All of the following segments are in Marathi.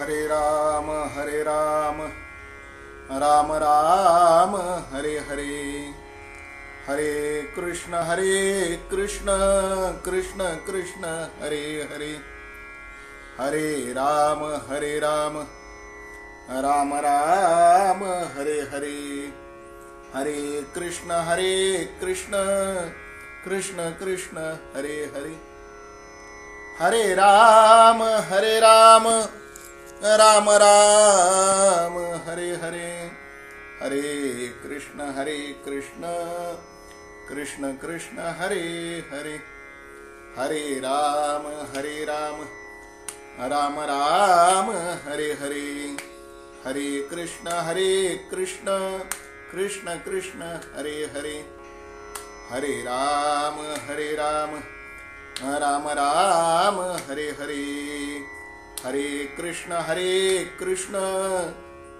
हरे राम राम राम हरे हरे, हरे कृष्ण कृष्ण कृष्ण हरे हरे, हरे राम राम राम हरे हरे, हरे कृष्ण कृष्ण कृष्ण हरे हरे, हरे राम राम राम हरे हरे, हरे कृष्ण कृष्ण कृष्ण हरे हरे, हरे राम राम राम हरे हरे, हरे कृष्ण कृष्ण कृष्ण हरे हरे, हरे राम राम राम हरे हरे, हरे कृष्ण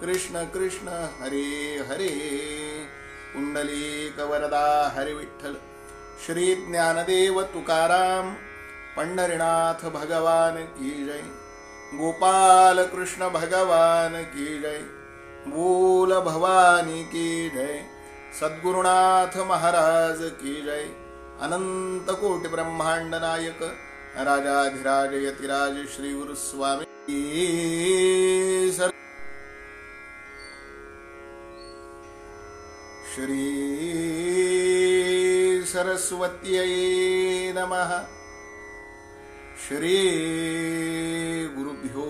कृष्ण कृष्ण हरे हरे। पुंडलीक वरदा हरि विठ्ठल श्री ज्ञानदेव तुकाराम पंढरीनाथ भगवान की जय, गोपाल कृष्ण भगवान की जय, बोल भवानी की जय, सद्गुरुनाथ महाराज की जय, अनंत कोटि ब्रह्मांड नायक राजाधिराज यतिराज श्री गुरु स्वामी श्री सरस्वत्यै नमः। श्री गुरुभ्यो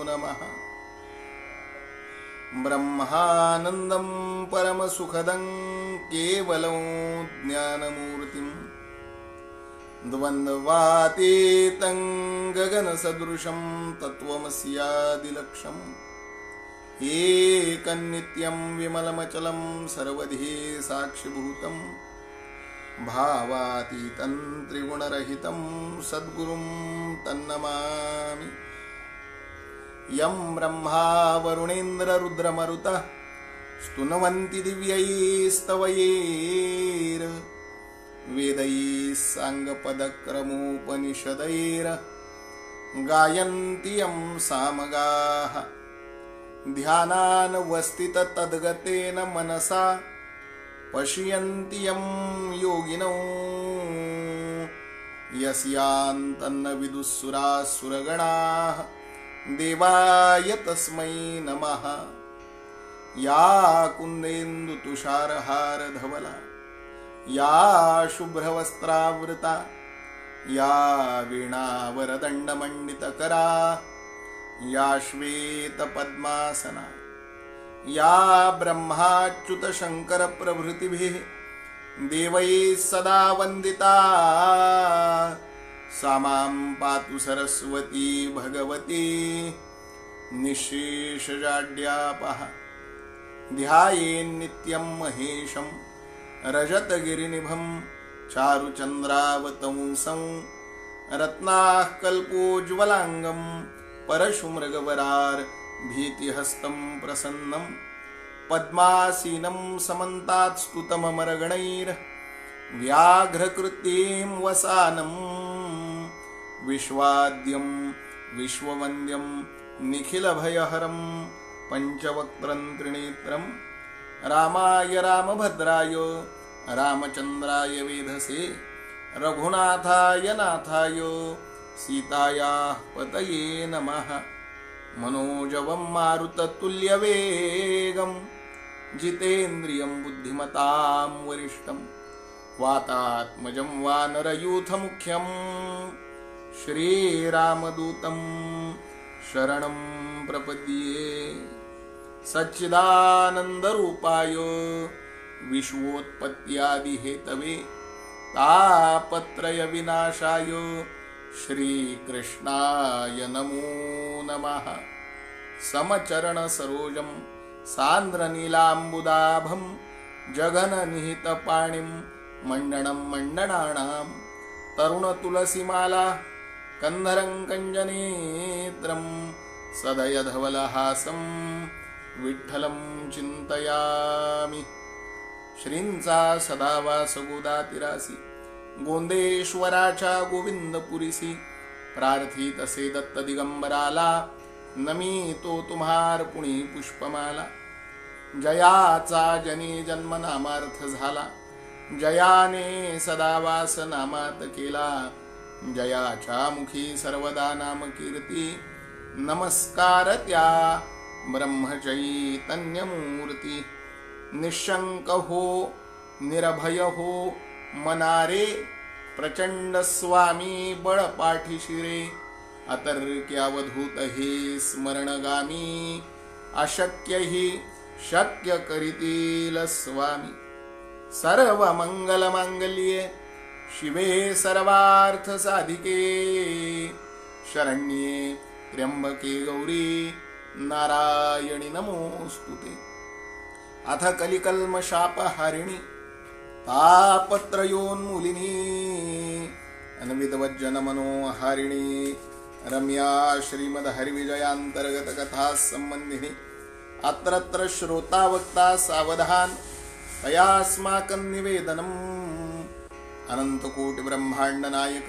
नमः। ब्रह्मानंदं परमसुखदं केवलं ज्ञानमूर्तिं द्वन्द्वातीतं गगनसदृशं तत्त्वमस्यादिलक्ष्यम् एकनित्यं विमलमचलं सर्वधी साक्षिभूतं भावातीतं त्रिगुणरहितं सद्गुरुं तन्नमामि। यं ब्रह्मा वरुणेन्द्र रुद्रमरुतः स्तुन्वन्ति दिव्यैस्तवैर् वेदैः साङ्गपदक्रमोपनिषदैर् गायन्ति यं सामगाः ध्यानानवस्थिततद्गतेन मनसा पश्यन्ति यं योगिनो यस्यान्तन्न विदुःसुरासुरगणाः देवाय तस्मै नमः। या कुन्देन्दुतुषारहारधवला या शुभ्रवस्त्रावृता या वीणावरदण्डमण्डितकरा या श्वेतपद्मासना या ब्रह्माच्युतशङ्करप्रभृतिभिः देवैः सदा वन्दिता सा मां पातु सरस्वती भगवती निःशेषजाड्यापः। ध्यायेन्नित्यं महेशं रजतगिरिनिभं चारुचन्द्रावतंसं रत्नाः कल्पोज्ज्वलाङ्गं परशुमृगवरार् भीतिहस्तं प्रसन्नं पद्मासीनं समन्तात् स्तुतममरगणैर् व्याघ्रकृतीं वसानं विश्वाद्यं विश्ववन्द्यं निखिलभयहरं पञ्चवक्त्रं त्रिनेत्रं रामाय रामभद्राय रामचन्द्राय वेधसे रघुनाथाय नाथाय सीतायाः पतये नमः। मनोजवं मारुततुल्यवेगं जितेन्द्रियं बुद्धिमतां वरिष्ठं वातात्मजं वानरयूथमुख्यं श्रीरामदूतं शरणं प्रपद्ये। सच्चिदानन्दरूपाय विश्वोत्पत्त्यादिहेतवे तापत्रयविनाशाय श्रीकृष्णाय नमो नमः। समचरणसरोजं सान्द्रनीलाम्बुदाभं जघननिहितपाणिं मण्डनं मण्डनानां तरुणतुलसीमाला कंधरं कञ्जनेत्रं सदयधवलहासं विठ्ठलं चिंतयामि। श्रींचा सदा वास गोदातिरासी गोंदेश्वराच्या गोविंदपुरीसी प्रार्थित असे दत्त दिगंबराला नमी तो तुम्हार पुणी पुष्पमाला। जयाचा जनी जन्म नामार्थ झाला, जयाने सदा वास नामात केला। जयाच्या मुखी सर्वदा नाम कीर्ती, नमस्कार त्या ब्रह्मचैतन्य मूर्ती। निशंक हो निर्भय हो मनारे, प्रचंड स्वामी बळ पाठीशिरे। अतर्क्यावधूत हे स्मरणगामी, अशक्य ही शक्य करीतील स्वामी। सर्व मंगल मांगल्ये शिवे सर्वार्थ साधिके, शरण्ये त्र्यंबके गौरी नारायणी नमोस्तुते। अथ कलिकल्म शाप हारिणी, तापत्रयोन्मूलिनी। अन्वितवज्जन मनोहारिणी, रम्या श्रीमद हरिविजयांतर्गत कथा संबंधिनी। अत्रत्र श्रोता वक्ता सावधान, तयास्माकं निवेदनम्। अनंतकोटि ब्रह्मांड नायक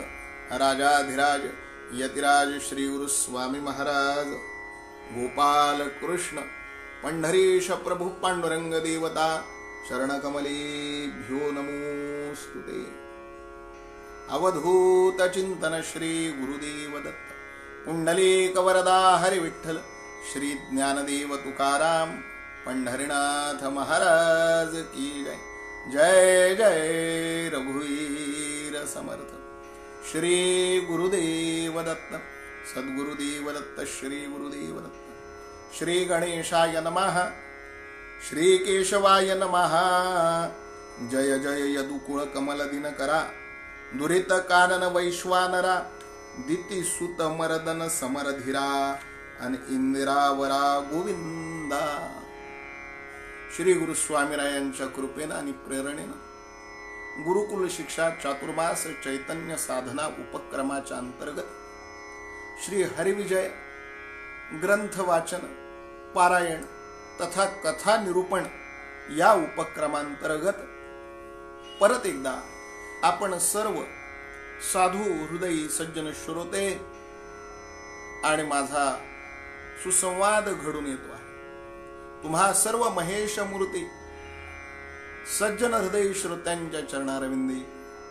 राजाधिराज यतिराज श्री गुरुस्वामी महाराज, गोपाल कृष्ण पंढरीश प्रभु पांडुरंग देवता शरणकमलेभ्यो नमोस्तुते। अवधूत चिंतन श्री गुरुदेव दत्त, पुंडलीक वरदा हरि विठ्ठल, श्री ज्ञानदेव तुकाराम पंढरीनाथ महाराज की जय। जय जय रघुवीर समर्थ। श्री गुरुदेव दत्त, सद्गुरुदेव दत्त, श्री गुरुदेव दत्त। श्री गणेशाय नमः, श्री केशवाय नमः। जय जय यदुकुळ कमल दिनकरा, दुरित कानन वैश्वानरा। दिती सुत मर्दन समरधिरा, आणि इंदिरावरा गोविंदा। श्री गुरुस्वामीरायांच्या कृपेने आणि प्रेरणेने गुरुकुल शिक्षा चातुर्मास चैतन्य साधना उपक्रमाच्या अंतर्गत श्री हरिविजय ग्रंथ वाचन, पारायण तथा कथा निरूपण या उपक्रमांतर्गत परत एकदा आपण सर्व साधू हृदयी सज्जन श्रोते आणि माझा सुसंवाद घडून येतो आहे। तुम्हा सर्व महेश मूर्ती सज्जन हृदयी श्रोत्यांच्या चरणारविंदी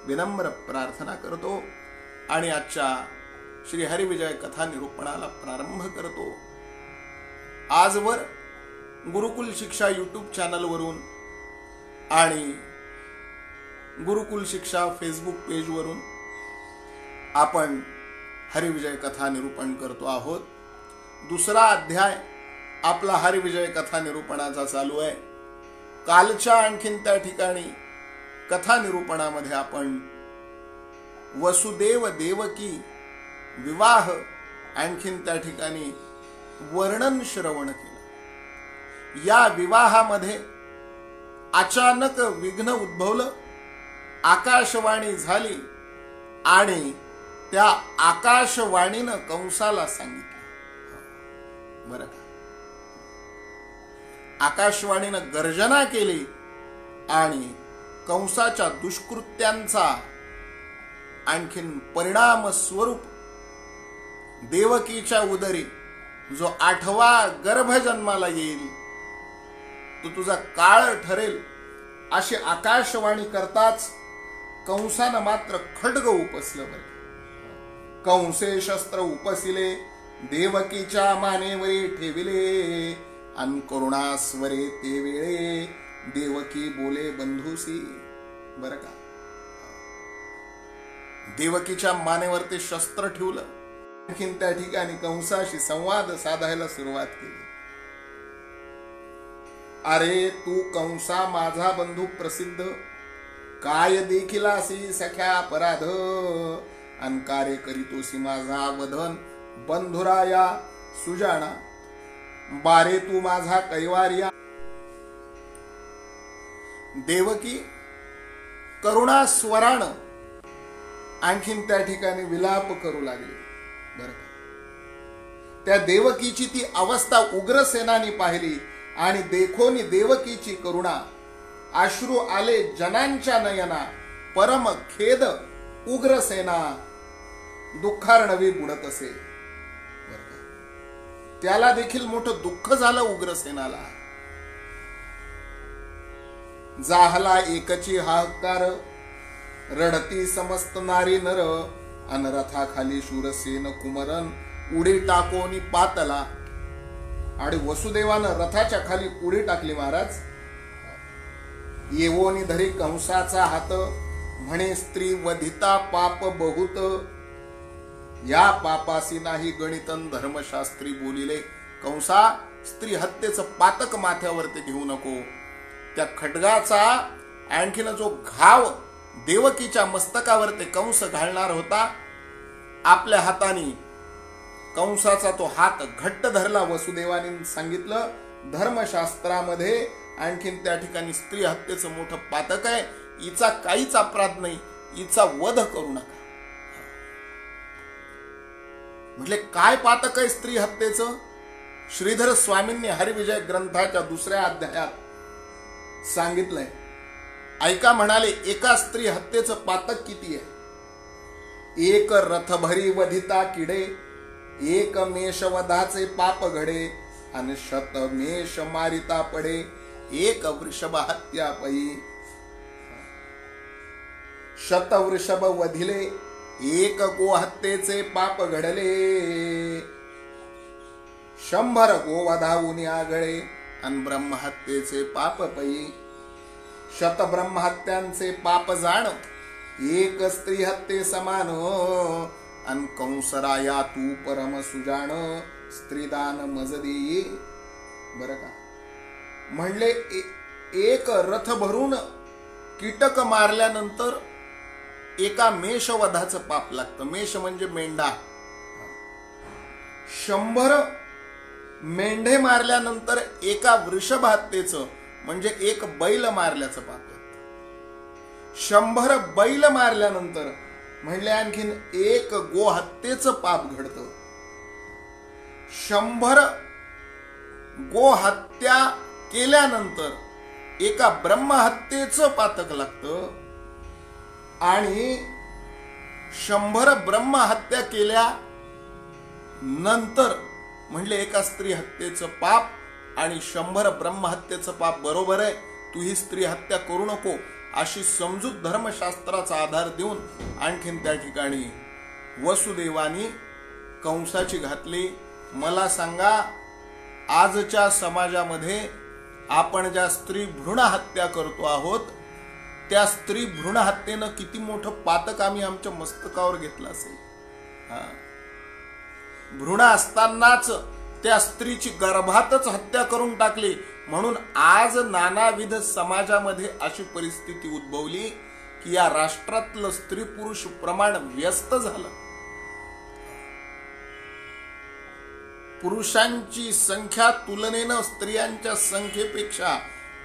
विनम्र प्रार्थना करतो आणि आजच्या श्री हरिविजय कथा निरूपणाला प्रारंभ करतो। आजवर गुरुकुल शिक्षा यूट्यूब चॅनल वरून आणि गुरुकुल शिक्षा फेसबुक पेज वरून आपण हरिविजय कथा निरूपण करतो आहोत। दुसरा अध्याय आपला हरिविजय कथा निरूपणाचा चालू आहे। कालच्या आणखीन त्या ठिकाणी कथा निरूपणामध्ये आपण वसुदेव देवकी विवाह आणखीन त्या ठिकाणी वर्णन श्रवण केलं। या विवाहामध्ये अचानक विघ्न उद्भवलं, आकाशवाणी झाली आणि त्या आकाशवाणीनं कंसाला सांगितलं। बरं का, आकाशवाणीनं गर्जना केली आणि कंसाच्या दुष्कृत्यांचा आणखीन परिणाम स्वरूप देवकीच्या उदरी जो 8वा गर्भ जन्माला येईल तो तुझा काळ ठरेल अशी आकाशवाणी करताच कंसानं मात्र खड्ग उपसलं। बरं, कंसे शस्त्र उपसिले, देवकीच्या मानेवरी ठेविले, अन करुणास्वरे ते वेळे देवकी बोले बंधुसी। बरं का, देवकीच्या मानेवर ते शस्त्र ठेवलं, आणखीन त्या ठिकाणी कंसाशी संवाद साधायला सुरुवात केली। अरे तू कंसा माझा बंधू प्रसिद्ध, काय देखीलासी सख्या अपराध, अनकारे करीतोसी माझा वधन, बंधुराया सुजाणा, बारे तू माझा कैवार्या। देवकी करुणा स्वरानं आणखीन त्या ठिकाणी विलाप करू लागली। बरं, त्या देवकीची ती अवस्था उग्रसेनानी पाहिली आणि देखोनी देवकीची करुणा, अश्रू आले जनांच्या नयना, परम खेद उग्रसेना दुःखार्णवी बुडत असे। त्याला देखील मोठं दुःख झालं उग्रसेनाला. जाहला एकची हाहाकार, रडती समस्त नारी नर, अनरथाखाली शूरसेन कुमरन, उडी टाकोनी पातला. आणि वसुदेवानं रथाच्या खाली उडी टाकली महाराज. येवोनी धरी कंसाचा हात, म्हणे स्त्री वधिता पाप बहुत, या पापासी नाही गणितन धर्मशास्त्री बोलिले. कंसा, स्त्री हत्येचं पातक माथ्यावरती घेऊ नको. त्या खड्गाचा आणखीन जो घाव देवकीच्या मस्तकावरती कंस घालणार होता, आपल्या हाताने कंसाचा तो हात घट्ट धरला. वसुदेवाने सांगितलं, धर्मशास्त्रामध्ये आणखीन त्या ठिकाणी स्त्री हत्येचं मोठं पातक आहे, हिचा काहीच अपराध नाही, हिचा वध करू नका. म्हटले काय पातक आहे स्त्री हत्येचं? श्रीधर स्वामींनी हरिविजय ग्रंथाच्या 2ऱ्या अध्यायात सांगितलंय. ऐका, म्हणाले, एका स्त्री हत्येचं पातक किती आहे? एक रथभरी वधिता किडे, एक मेष वधाचे पाप घडे, आणि शत मेष मारिता पडे, एक वृषभ हत्या पई. शत वृषभ वधिले, एक गो हत्येचे पाप घडले, 100 गोवधाऊनी आगळे, आणि ब्रह्महत्येचे पाप पई. शत ब्रह्महत्यांचे पाप जाण, एक स्त्री हत्ये समान, अन कंसराया तू परम सुजाण, स्त्रीदान मज देई. बर का? म्हणले एक रथ भरून कीटक मारल्यानंतर एका मेषवधाचं पाप लागतं. मेष म्हणजे मेंढा. 100 मेंढे मारल्यानंतर एका वृषभ हत्येचं म्हणजे एक बैल मारल्याचं पाप लागतं. 100 बैल मारल्यानंतर म्हणले आणखीन एक गो हत्येचं पाप घडतं. 100 गो हत्या केल्यानंतर एका ब्रह्महत्येचं पातक लागतं, आणि 100 ब्रह्महत्या केल्या नंतर म्हणले एका स्त्री हत्येचं पाप आणि 100 ब्रह्महत्येचं पाप बरोबर आहे. तू ही स्त्री हत्या करू नको अशी समजूत धर्मशास्त्राचा आधार देऊन आणखीन त्या ठिकाणी वसुदेवानी कंसाची घातली. मला सांगा, आजच्या समाजामध्ये आपण ज्या स्त्री भ्रूण हत्या करतो आहोत, त्या स्त्री भ्रूण हत्येनं किती मोठं पातक आम्ही आमच्या मस्तकावर घेतलं असेल. भ्रूण असतानाच त्या स्त्रीची गर्भातच हत्या करून टाकली. म्हणून आज नानाविध समाजामध्ये अशी परिस्थिती उद्भवली की या राष्ट्रातलं स्त्री पुरुष प्रमाण व्यस्त झालं. पुरुषांची संख्या तुलनेनं स्त्रियांच्या संख्येपेक्षा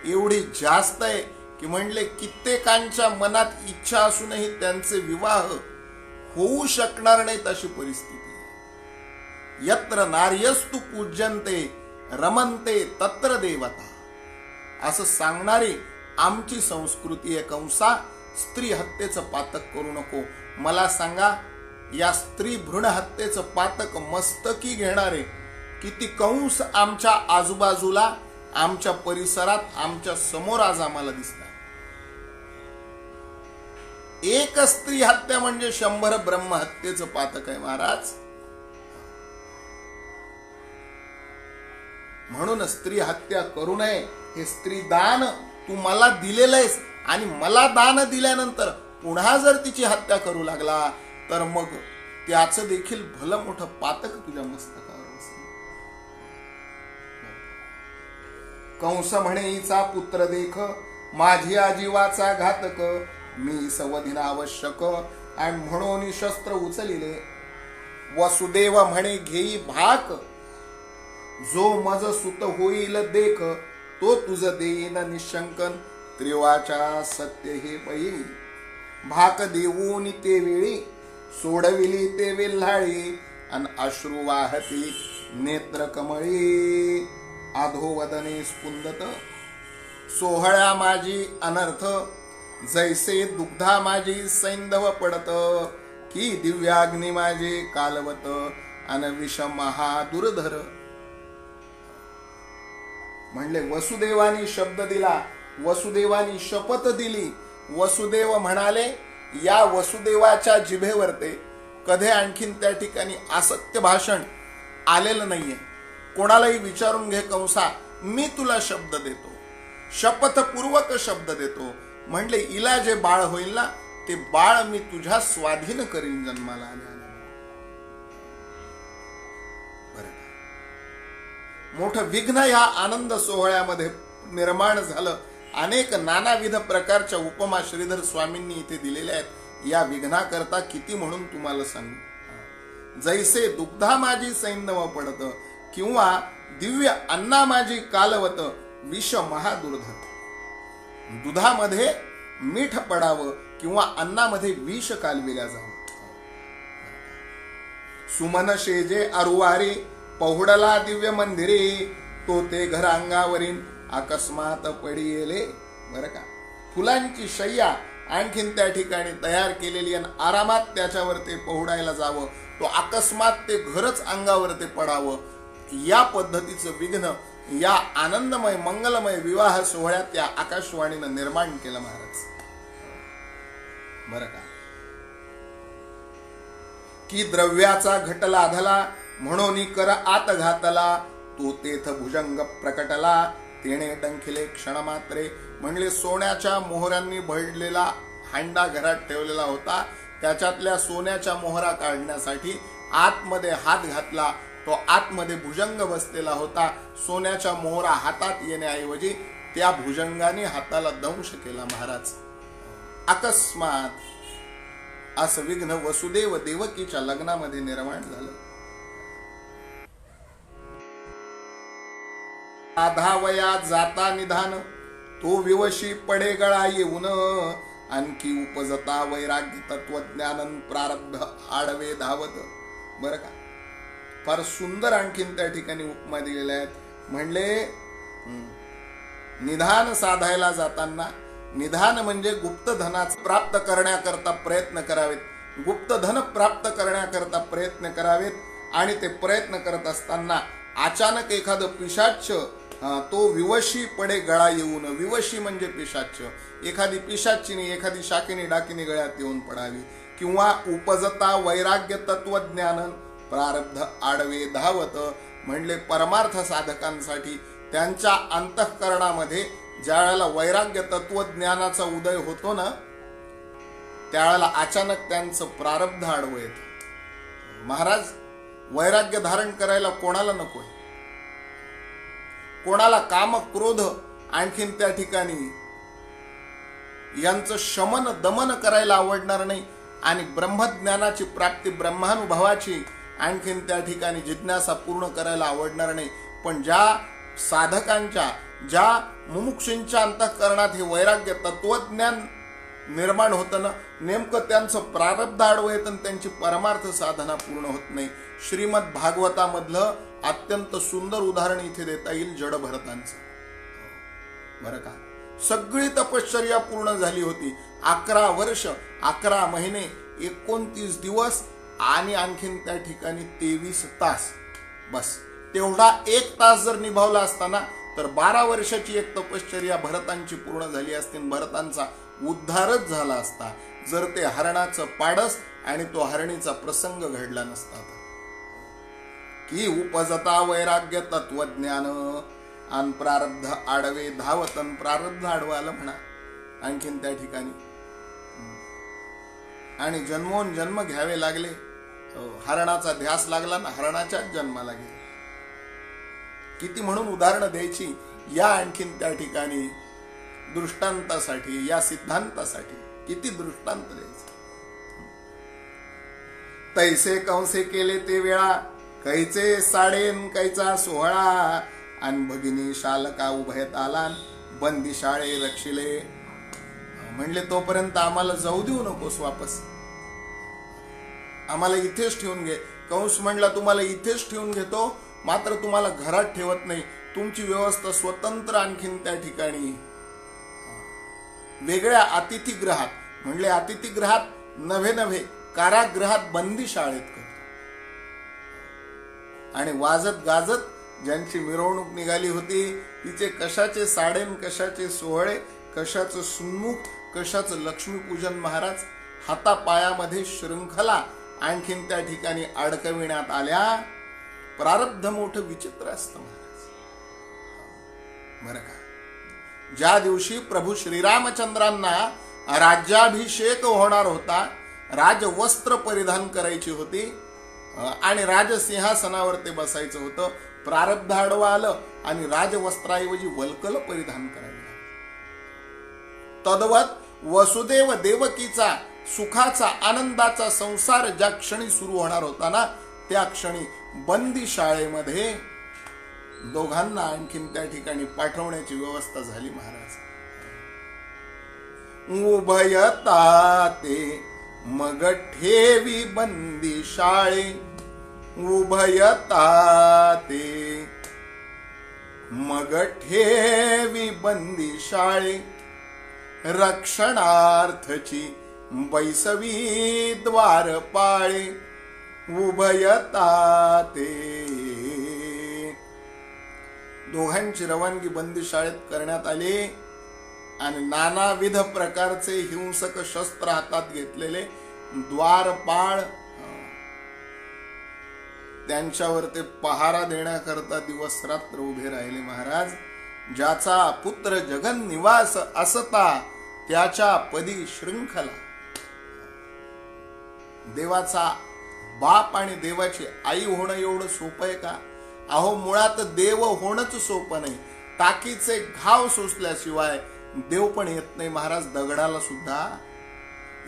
एवढी जास्त आहे की म्हणले कित्येकांच्या मनात इच्छा असूनही त्यांचे विवाह होऊ शकणार नाहीत अशी परिस्थिती. यत्र नार्यस्तु पूज्यन्ते रमन्ते तत्र देवता असं सांगणारी आमची संस्कृती आहे. कंसा, स्त्री हत्येचं पातक करू नको. मला सांगा, या स्त्री भ्रूण हत्येचं पातक मस्तकी घेणारे किती कंस आमच्या आजूबाजूला, आमच्या परिसरात, आमच्या समोर आज आम्हाला दिसतात. एक स्त्री हत्या म्हणजे 100 ब्रह्महत्येचं पातक आहे महाराज. म्हणून स्त्री हत्या करू नये. हे स्त्री दान तू मला दिलेलं आहेस, आणि मला दान दिल्यानंतर पुन्हा जर तिची हत्या करू लागला तर मग त्याचं देखील भलं मोठं पातक तुझ्या मस्तकावर असेल. कंस म्हणे, हिचा पुत्र देख, माझी आजीवाचा घातक, मी सवधीन आवश्यक, आणि म्हणून शस्त्र उचलिले. वसुदेव म्हणे, घेई भाक, जो मज सुत होईल देख, तो तुझ देईन निशंकन, त्रिवाचा सत्य हे पै. भाक देऊन ते वेळी सोडविली ते वेल्हाळी, अन अश्रू वाहती नेत्र कमळी. अधोवदने स्पुंदत सोहळ्या माझी अनर्थ, जैसे दुग्धा माझी सैंधव पडत, की दिव्याग्नी माझे कालवत, अन विष महादुर्धर. म्हणले वसुदेवानी शब्द दिला, वसुदेवानी शपथ दिली. वसुदेव म्हणाले, या वसुदेवाच्या जिभेवर ते कधी आणखीन त्या ठिकाणी असत्य भाषण आलेलं नाहीये. कोणालाही विचारून घे कंसा, मी तुला शब्द देतो, शपथपूर्वक शब्द देतो. म्हणले इला जे बाळ होईल ना, ते बाळ मी तुझ्या स्वाधीन करीन जन्माला आल्या. मोठं विघ्न या आनंद सोहळ्यामध्ये निर्माण झालं. अनेक नानाविध प्रकारच्या उपमा श्रीधर स्वामींनी इथे दिलेल्या आहेत. या विघ्नाकरता किती म्हणून तुम्हाला सांगू. जैसे दुग्धा माझी सैन्यव पडत, किंवा दिव्य अन्ना माझी कालवत, विष महादुर्धत. दुधामध्ये मीठ पडावं किंवा अन्नामध्ये विष कालविल्या जावं. सुमन शेजे अरुवारी, पहुडला दिव्य मंदिरे, तो ते घर अंगावरील अकस्मात पडी येले. बरं का, फुलांची शय्या आणखीन त्या ठिकाणी तयार केलेली आणि आरामात त्याच्यावर ते पहुडायला जावं, तो अकस्मात ते घरच अंगावर ते पडावं. या पद्धतीचं विघ्न या आनंदमय मंगलमय विवाह सोहळ्यात या आकाशवाणीनं निर्माण केलं महाराज. बरं का, की द्रव्याचा घट लाधला, म्हणून कर आत घातला, तो तेथ भुजंग प्रकटला, तेणे डंखिले क्षण मात्रे. म्हणले सोन्याच्या मोहरांनी भरलेला हांडा घरात ठेवलेला होता. त्याच्यातल्या सोन्याच्या मोहरा काढण्यासाठी आतमध्ये हात घातला, तो आतमध्ये भुजंग बसलेला होता. सोन्याच्या मोहरा हातात येण्याऐवजी त्या भुजंगाने हाताला दंश केला महाराज. अकस्मात असं विघ्न वसुदेव देवकीच्या लग्नामध्ये निर्माण झालं. आधावया जाता निधान, तो विवशी पडे गळा येऊन, आणखी उपजता वैराग्य तत्वज्ञान प्रारब्ध आडवे धावत. बरं का, फार सुंदर आणखीन त्या ठिकाणी उपमा दिलेल्या आहेत. म्हणले निधान साधायला जाताना, निधान म्हणजे गुप्त धनाचं प्राप्त करण्याकरता प्रयत्न करावेत, गुप्त धन प्राप्त करण्याकरता प्रयत्न करावेत. आणि ते प्रयत्न करत असताना अचानक एखादं पिशाच तो विवशी पडे गळा येऊन, विवशी म्हणजे पिशाच, एखादी पिशाचिनी एखादी शाकिनी डाकिनी गळ्यात येऊन पडावी. किंवा उपजता वैराग्य तत्वज्ञान प्रारब्ध आडवे धावत. म्हणले परमार्थ साधकांसाठी त्यांच्या अंतःकरणामध्ये ज्या वेळेला वैराग्य तत्वज्ञानाचा उदय होतो ना, त्यावेळेला अचानक त्यांचं प्रारब्ध आडवं येतं. महाराज, वैराग्य धारण करायला कोणाला नकोय, कोणाला काम क्रोध आणखीन त्या ठिकाणी यांचं शमन दमन करायला आवडणार नाही. आणि ब्रह्मज्ञानाची प्राप्ती, ब्रह्मानुभवाची आणखीन त्या ठिकाणी जिज्ञासा पूर्ण करायला आवडणार नाही. पण ज्या साधकांच्या, ज्या मुमुक्षूंच्या अंतःकरणात हे वैराग्य तत्वज्ञान निर्माण होतं ना, नेमकं त्यांचं प्रारब्ध आडवं येतं, त्यांची परमार्थ साधना पूर्ण होत नाही. श्रीमद भागवतामधलं अत्यंत सुंदर उदाहरण इथे देता येईल जड भरतांचं. बरं का, सगळी तपश्चर्या पूर्ण झाली होती. 11 वर्ष 11 महिने 29 दिवस आणि आणखीन त्या ठिकाणी 23 तास. बस तेवढा 1 तास जर निभावला असताना तर 12 वर्षाची एक तपश्चर्या भरतांची पूर्ण झाली असती. भरतांचा उद्धारच झाला असता जर ते हरणाचं पाडस आणि तो हरणीचा प्रसंग घडला नसता. की उपजता वैराग्य तत्वज्ञान आणि प्रारब्ध आडवे धावतन. प्रारब्ध आडवं आलं म्हणा आणखीन त्या ठिकाणी. आणि जन्मोन जन्म घ्यावे लागले. हरणाचा ध्यास लागला ना, हरणाच्याच जन्माला गेले. किती म्हणून उदाहरणं द्यायची या आणखीन त्या ठिकाणी दृष्टांतासाठी, या सिद्धांतासाठी किती दृष्टांत द्यायचे. तैसे कंसे केले ते वेळा, कैचे साडेन कैचा सोहळा. आणि भगिनी शालका उभयत आला, बंदी शाळे रक्षिले. म्हणले तोपर्यंत आम्हाला जाऊ देऊ नकोस वापस, आम्हाला इथेच ठेवून घे. कंस म्हणला तुम्हाला इथेच ठेवून घेतो, मात्र तुम्हाला घरात ठेवत नाही. तुमची व्यवस्था स्वतंत्र आणखीन त्या ठिकाणी वेगळ्या अतिथीगृहात, म्हणले अतिथीगृहात नव्हे नव्हे कारागृहात बंदी शाळेत करतो. आणि वाजत गाजत ज्यांची मिरवणूक निघाली होती तिचे कशाचे साडेन, कशाचे सोहळे, कशाचं सुन्मुख, कशाचं लक्ष्मीपूजन महाराज. हातापायामध्ये शृंखला आणखीन त्या ठिकाणी अडकविण्यात आल्या. प्रारब्ध मोठं विचित्र असतं महाराज. बरं का, ज्या दिवशी प्रभू श्रीरामचंद्रांना राज्याभिषेक होणार होता, राजवस्त्र परिधान करायची होती आणि राजसिंहासनावर ते बसायचं होतं, प्रारब्ध आडवं आलं आणि राजवस्त्राऐवजी वल्कल परिधान करायला लागलं. तद्वत वसुदेव देवकीचा सुखाचा आनंदाचा संसार ज्या क्षणी सुरू होणार होता ना, त्या क्षणी बंदी शाळेमध्ये दोघांना आणखीन त्या ठिकाणी पाठवण्याची व्यवस्था झाली महाराज. उभयता ते मग ठेवी बंदी शाळे, उभयता ते मग ठेवी बंदी शाळे, रक्षणार्थची बैसवी द्वारपाळे, उभयता ते. दोघांची रवानगी बंदी शाळेत करण्यात आली आणि नानाविध प्रकारचे हिंसक शस्त्र हातात घेतलेले द्वारपाळ त्यांच्यावर ते पहारा देण्याकरता दिवस रात्र उभे राहिले महाराज. ज्याचा पुत्र जगन निवास असता त्याच्या पदी शृंखला. देवाचा बाप आणि देवाची आई होणं एवढं सोपं आहे का? अहो, मुळात देव होणंच सोपं नाही. टाकीचे घाव सोसल्याशिवाय देव पण येत नाही महाराज, दगडाला सुद्धा.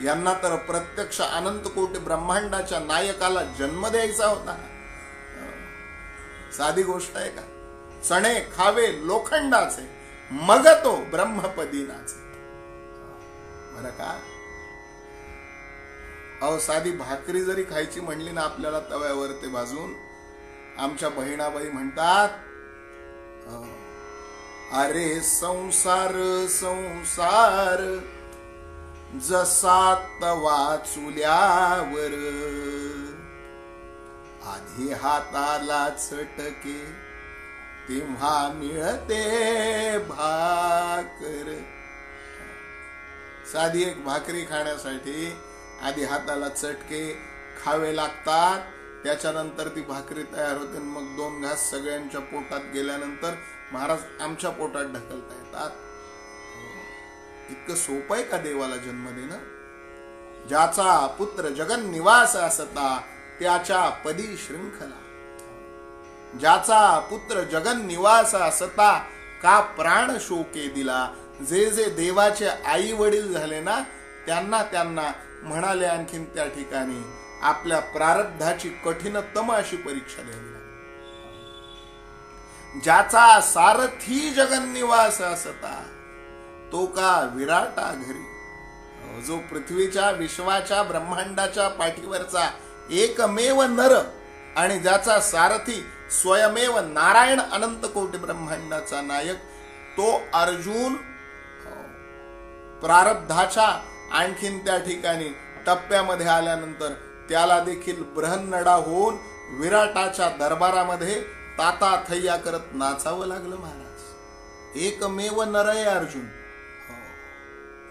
यांना तर प्रत्यक्ष अनंत कोटी ब्रह्मांडाच्या नायकाला जन्म द्यायचा होता. साधी गोष्ट आहे का? चणे खावे लोखंडाचे, मग तो ब्रह्मपदी नाचे. बरं का? अहो, साधी भाकरी जरी खायची म्हणली ना आपल्याला तव्यावर ते भाजून, आमच्या बहिणाबाई म्हणतात, अरे संसार संसार जसा तवा चुल्यावर, आधी हाताला चटके तेव्हा मिळते भाकर. साधी एक भाकरी खाण्यासाठी आधी हाताला चटके खावे लागतात, त्याच्यानंतर ती भाकरी तयार होते. मग 2 घास सगळ्यांच्या पोटात गेल्यानंतर महाराज आमच्या पोटात ढकलता येतात. इतकं सोपं आहे का देवाला जन्म देणं? ज्याचा पुत्र जगन निवास असता त्याच्या पदी शृंखला. ज्याचा पुत्र जगन निवास असता का प्राण शोके दिला. जे जे देवाचे आई वडील झाले ना, त्यांना त्यांना म्हणाले आणखीन त्या ठिकाणी आपल्या प्रारब्धाची कठीणतम अशी परीक्षा द्यावी लागली. ज्याचा सारथी जगन निवास असता तो का विराटा घरी. जो पृथ्वीच्या विश्वाच्या ब्रह्मांडाच्या पाठीवरचा एकमेव नर आणि ज्याचा सारथी स्वयमेव नारायण अनंत कोटी ब्रह्मांडाचा नायक, तो अर्जुन प्रारब्धाच्या आणखीन त्या ठिकाणी टप्प्यामध्ये आल्यानंतर त्याला देखील बृहन्नडा होऊन विराटाच्या दरबारामध्ये ताता थैया करत नाचावं लागलं महाराज. एकमेव नर आहे अर्जुन.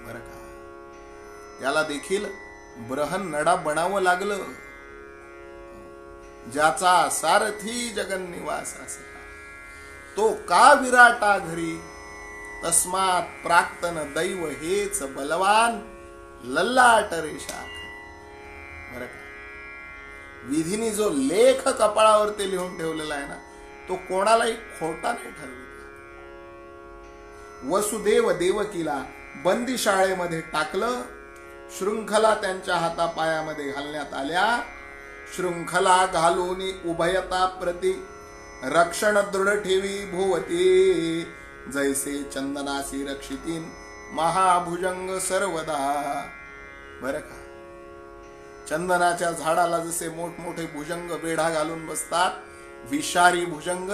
बरं का? त्याला देखील बृहन्नडा बनावं लागलं. ज्याचा सारथी जगन निवास असता तो का विराटा घरी. तस्मात प्राक्तन दैव हेच बलवान, लल्लाट रेषा. बरं का? विधीने जो लेख कपाळावरती लिहून ठेवलेला आहे ना, तो कोणालाही खोटा नाही ठरविला. वसुदेव देवकीला बंदी शाळेमध्ये टाकलं. शृंखला त्यांच्या हातापायामध्ये घालण्यात आल्या. शृंखला घालून उभयता प्रती रक्षण दृढ ठेवी भोवती. जैसे चंदनासी रक्षितीन महाभुजंग सर्वदा. बरं का? चंदनाच्या झाडाला जसे मोठमोठे भुजंग वेढा घालून बसतात, विषारी भुजंग,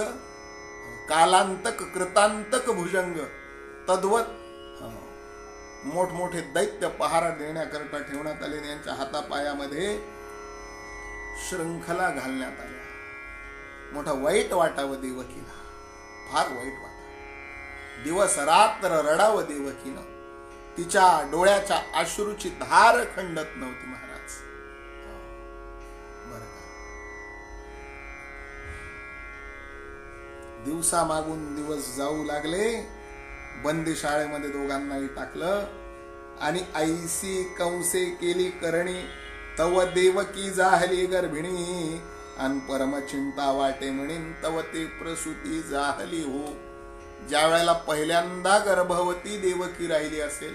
कालांतक कृतांतक भुजंग, तद्वत मोठमोठे दैत्य पहारा देण्याकरता ठेवण्यात आले. यांच्या हातापायामध्ये शृंखला घालण्यात आल्या. मोठा वाईट वाटावं देवकीला, फार वाईट वाटा. दिवस रात्र रडावं देवकीनं. तिच्या डोळ्याच्या अश्रूची धार खंडत नव्हती महाराज. बरं का. दिवसा मागून दिवस जाऊ लागले. बंदी शाळेमध्ये दोघांनाही टाकलं आणि ऐसी कंसे केली करणी तव देवकी जाहली गर्भिणी अन परम चिंता वाटे म्हणीन तव ते प्रसूती जाहली हो. ज्या वेळेला पहिल्यांदा गर्भवती देवकी राहिली असेल,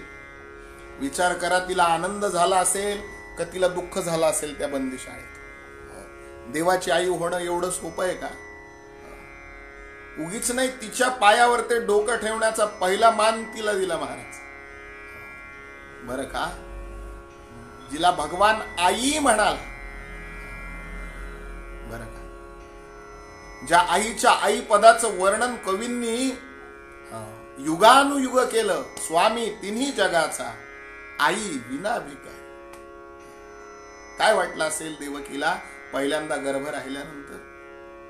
विचार करा, तिला आनंद झाला असेल का तिला दुःख झालं असेल त्या बंदी शाळेत. देवाची आई होणं एवढं सोपं आहे का? उगीच नाही, तिच्या पायावर ते डोकं ठेवण्याचा पहिला मान तिला दिला महाराज. बरं का. जिला भगवान आई म्हणाल, बरं का, ज्या आईच्या आई पदाचं वर्णन कवींनी युगानुयुग केलं. स्वामी तिन्ही जगाचा आई विना भिकारी. काय वाटलं असेल देवकीला पहिल्यांदा गर्भ राहिल्यानंतर?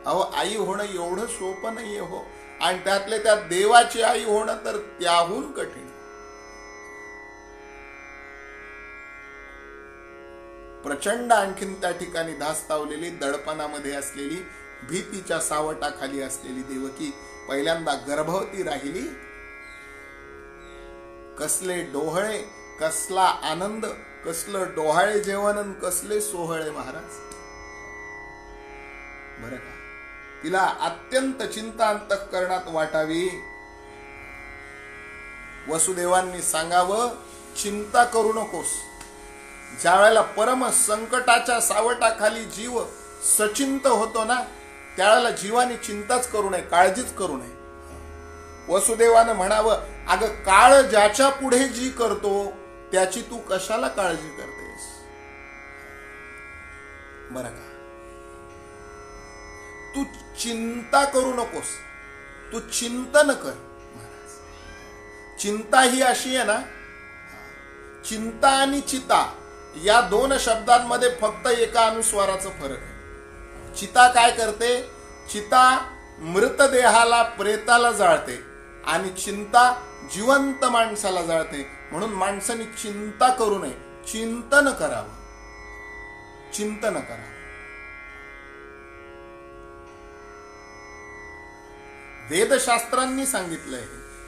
अहो, आई होणं एवढं सोपं नाहीये हो. आणि त्यातले त्यात देवाची आई होणं तर त्याहून कठीण. प्रचंड आणखीन त्या ठिकाणी धास्तावलेली, दडपणामध्ये असलेली, भीतीच्या सावटाखाली असलेली देवकी पहिल्यांदा गर्भवती राहिली. कसले डोहळे, कसला आनंद, कसलं डोहाळे जेवण, कसले सोहळे महाराज. बरं का. तिला अत्यंत चिंता अंतःकरणात वाटावी. वसुदेवांनी सांगावं, चिंता करू नकोस. ज्या वेळेला परम संकटाच्या सावटाखाली जीव सचिंत होतो ना, त्यावेळेला जीवाने चिंताच करू नये, काळजीच करू नये. वसुदेवानं म्हणावं, अगं काळ ज्याच्या पुढे जी करतो त्याची तू कशाला काळजी करतेस? बरं का. तू चिंता करू नकोस, तू चिंतन कर महाराज. चिंता ही अशी आहे ना, चिंता आणि चिता या दोन शब्दांमध्ये फक्त एका अनुस्वाराचा फरक आहे. चिता काय करते? चिता मृतदेहाला, प्रेताला जाळते आणि चिंता जिवंत माणसाला जाळते. म्हणून माणसाने चिंता करू नये, चिंतन करावं, चिंतन करावं. वेदशास्त्रांनी सांगितलंय,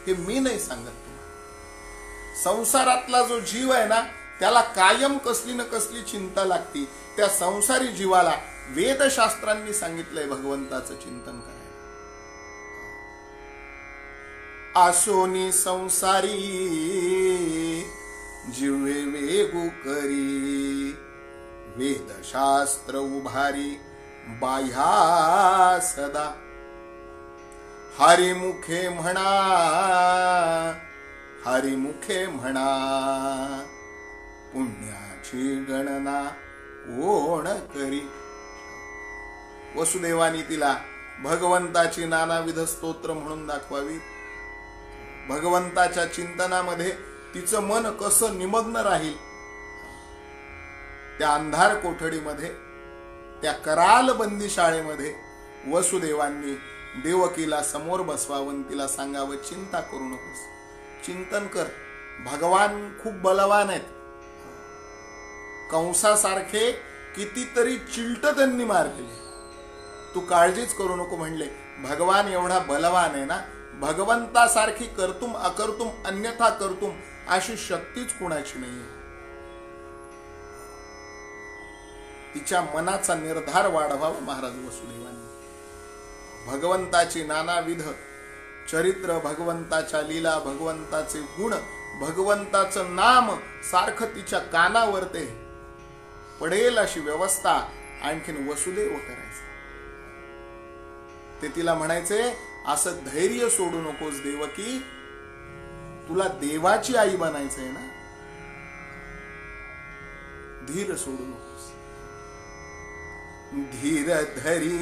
हे मी नाही सांगत तुम्हाला. संसारातला जो जीव आहे ना, त्याला कायम कसली न कसली चिंता लागती. त्या संसारी जीवाला वेदशास्त्रांनी सांगितलंय भगवंताचं चिंतन करायला. आसोनी संसारी जिवे वेगू करी, वेदशास्त्र उभारी बाह्या सदा. हरिमुखे म्हणा, हरिमुखे म्हणा, पुण्याची गणना कोण करी. वसुदेवानी तिला भगवंताची नानाविध स्तोत्र म्हणून दाखवावी. भगवंताच्या चिंतनामध्ये तिचं मन कसं निमग्न राहील. त्या अंधार कोठडीमध्ये, त्या कराल बंदी शाळेमध्ये वसुदेवांनी देवकीला समोर बसवावं, तिला सांगावं, चिंता करू नकोस, चिंतन कर. भगवान खूप बलवान आहेत. कंसासारखे कितीतरी चिलट त्यांनी मारलेले, तू काळजीच करू नको म्हणले. भगवान एवढा बलवान आहे ना, भगवंतासारखी कर्तुम अकर्तुम अन्यथा कर्तुम अशी शक्तीच कुणाची नाहीये. तिच्या मनाचा निर्धार वाढवावा महाराज वसुदेवांनी. भगवंताची नानाविध चरित्र, भगवंताच्या लीला, भगवंताचे गुण, भगवंताचं नाम सारखं तिच्या कानावर ते पडेल अशी व्यवस्था आणखीन वसुदेव करायचं. ते तिला म्हणायचे, असं धैर्य सोडू नकोस देवकी, तुला देवाची आई बनायचंय ना, धीर सोडू नकोस. धीर धरी,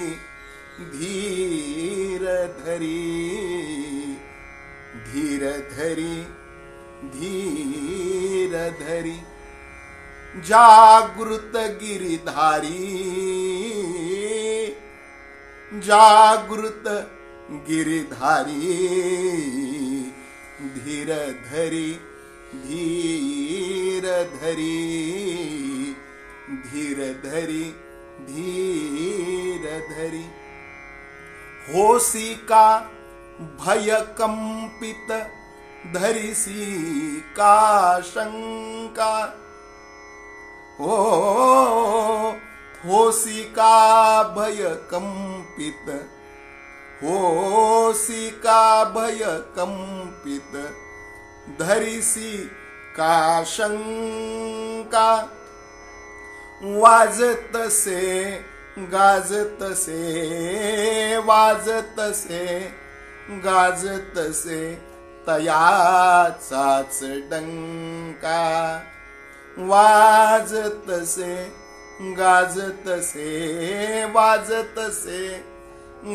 धीर धरी, धीर धरी, धीर धरी, जागृत गिरिधारी, जागृत गिरिधारी धीर धरी धीर धरी धीर धरी धीर धरी होसी का भय कंपित धरिसी का शंका होसी का भय कंपित होसी का भय कंपित धरिसी का शंका वाजत से गाजत से वाजत से गाजत से तयाचाच डंका वाजत से गाजत से वाजत से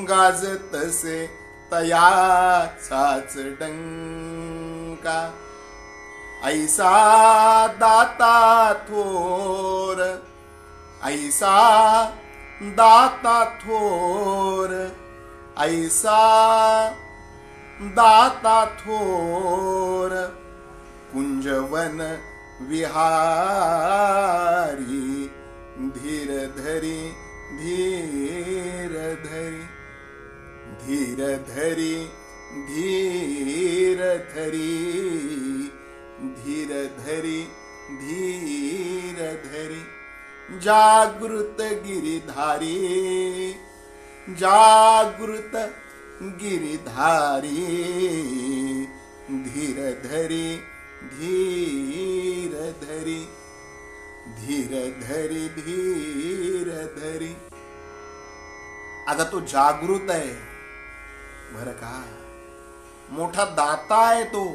गाजत से तयाचाच डंका ऐसा दाता थोर ऐसा दाता थोर ऐसा दाता थोर कुंजवन विहारी धीर धरी धीर धरी धीर धरी धीर धरी धीर धरी धीर धरी जागृत गिरिधारी जागृत गिरिधारी धीर धरी धीर धरी धीर धरी धीर धरी. आता तो जागृत आहे बरं का, मोठा दाता आहे तो,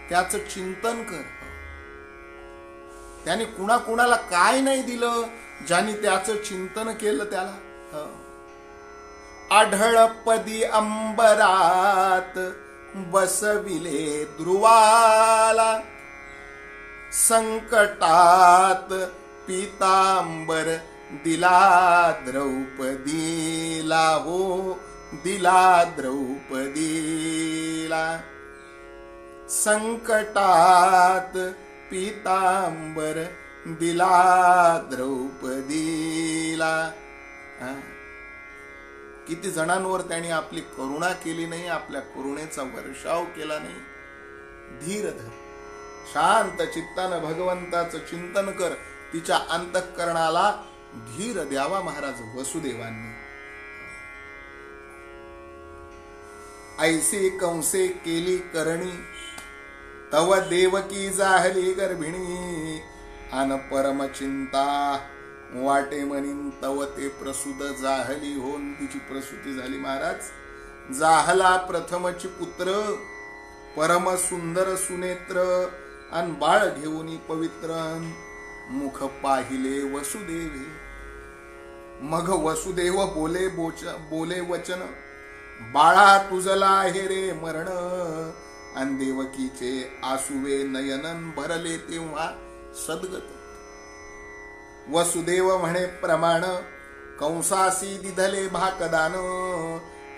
त्याचं चिंतन कर. त्याने कुणाकुणाला काय नाही दिलं, ज्याने त्याचं चिंतन केलं त्याला. आढळपदी अंबरात बसविले ध्रुवाला, संकटात पीतांबर दिला द्रौपदीला हो दिला द्रौपदीला. संकटात पीतांबर दिला द्रौपदीला. किती जणांवर त्याने आपली करुणा केली नाही, आपल्या करुणेचा वर्षाव केला नाही. धीर धर, शांत चित्तानं भगवंताचं चिंतन कर. तिच्या अंतःकरणाला धीर द्यावा महाराज वसुदेवांनी. ऐसे कंसे केली करणी, तव देवकी जाहली गर्भिणी. अन परम चिंता वाटे म्हणीन तव ते प्रसूत जाहली होऊन तिची प्रसूती झाली महाराज. जाहला प्रथमची पुत्र, परम सुंदर सुनेत्र. अन बाळ घेऊन पवित्र मुख पाहिले वसुदेवे. मग वसुदेव बोले वचन, बाळा तुझला आहे रे मरण. अन देवकीचे आसुवे नयनन भरले तेव्हा सद्गत. वसुदेव म्हणे प्रमाण, कंसासी दिधले भाकदान.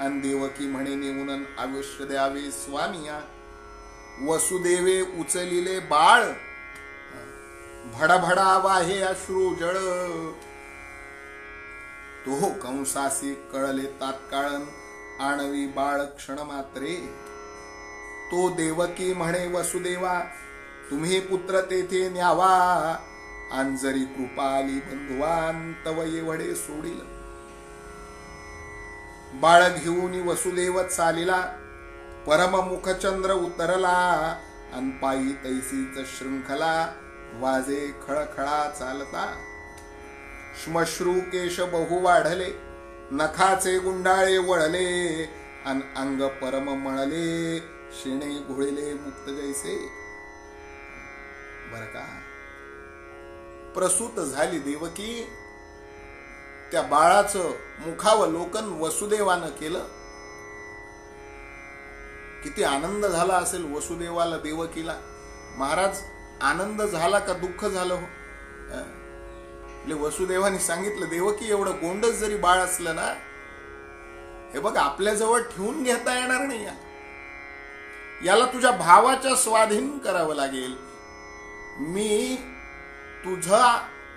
अन देवकी म्हणे नेऊन आयुष्य द्यावे स्वामिया. वसुदेवे उचलिले बाळ, भडभडा वाहे अश्रू जळ. तो कंसासी कळले तात्काळन, आणवी बाळ क्षण मात्रे. तो देवकी म्हणे वसुदेवा, तुम्ही पुत्र तेथे न्यावा. अंजरी कृपाली बंधुवान तव येवढे सोडिल. बाळ घेऊन वसुदेव चालिला, परम मुखचंद्र उतरला. अन पायी तैसीच शृंखला, वाजे खळखळा चालता. श्मश्रू केश बहु वाढले, नखाचे गुंडाळे वळले. अन अंग परम मळले, शिणे घोळले मुक्त जैसे. बर का, प्रसूत झाली देवकी. त्या बाळाचं मुखावलोकन वसुदेवानं केलं. किती आनंद झाला असेल वसुदेवाला देवकीला. महाराज, आनंद झाला का दुःख झालं हो? वसुदेवाने सांगितलं, देवकी एवढं गोंडस जरी बाळ असलं ना हे बघ, आपल्याजवळ ठेवून घेता येणार नाही. याला तुझ्या भावाच्या स्वाधीन करावं लागेल. मी तुझा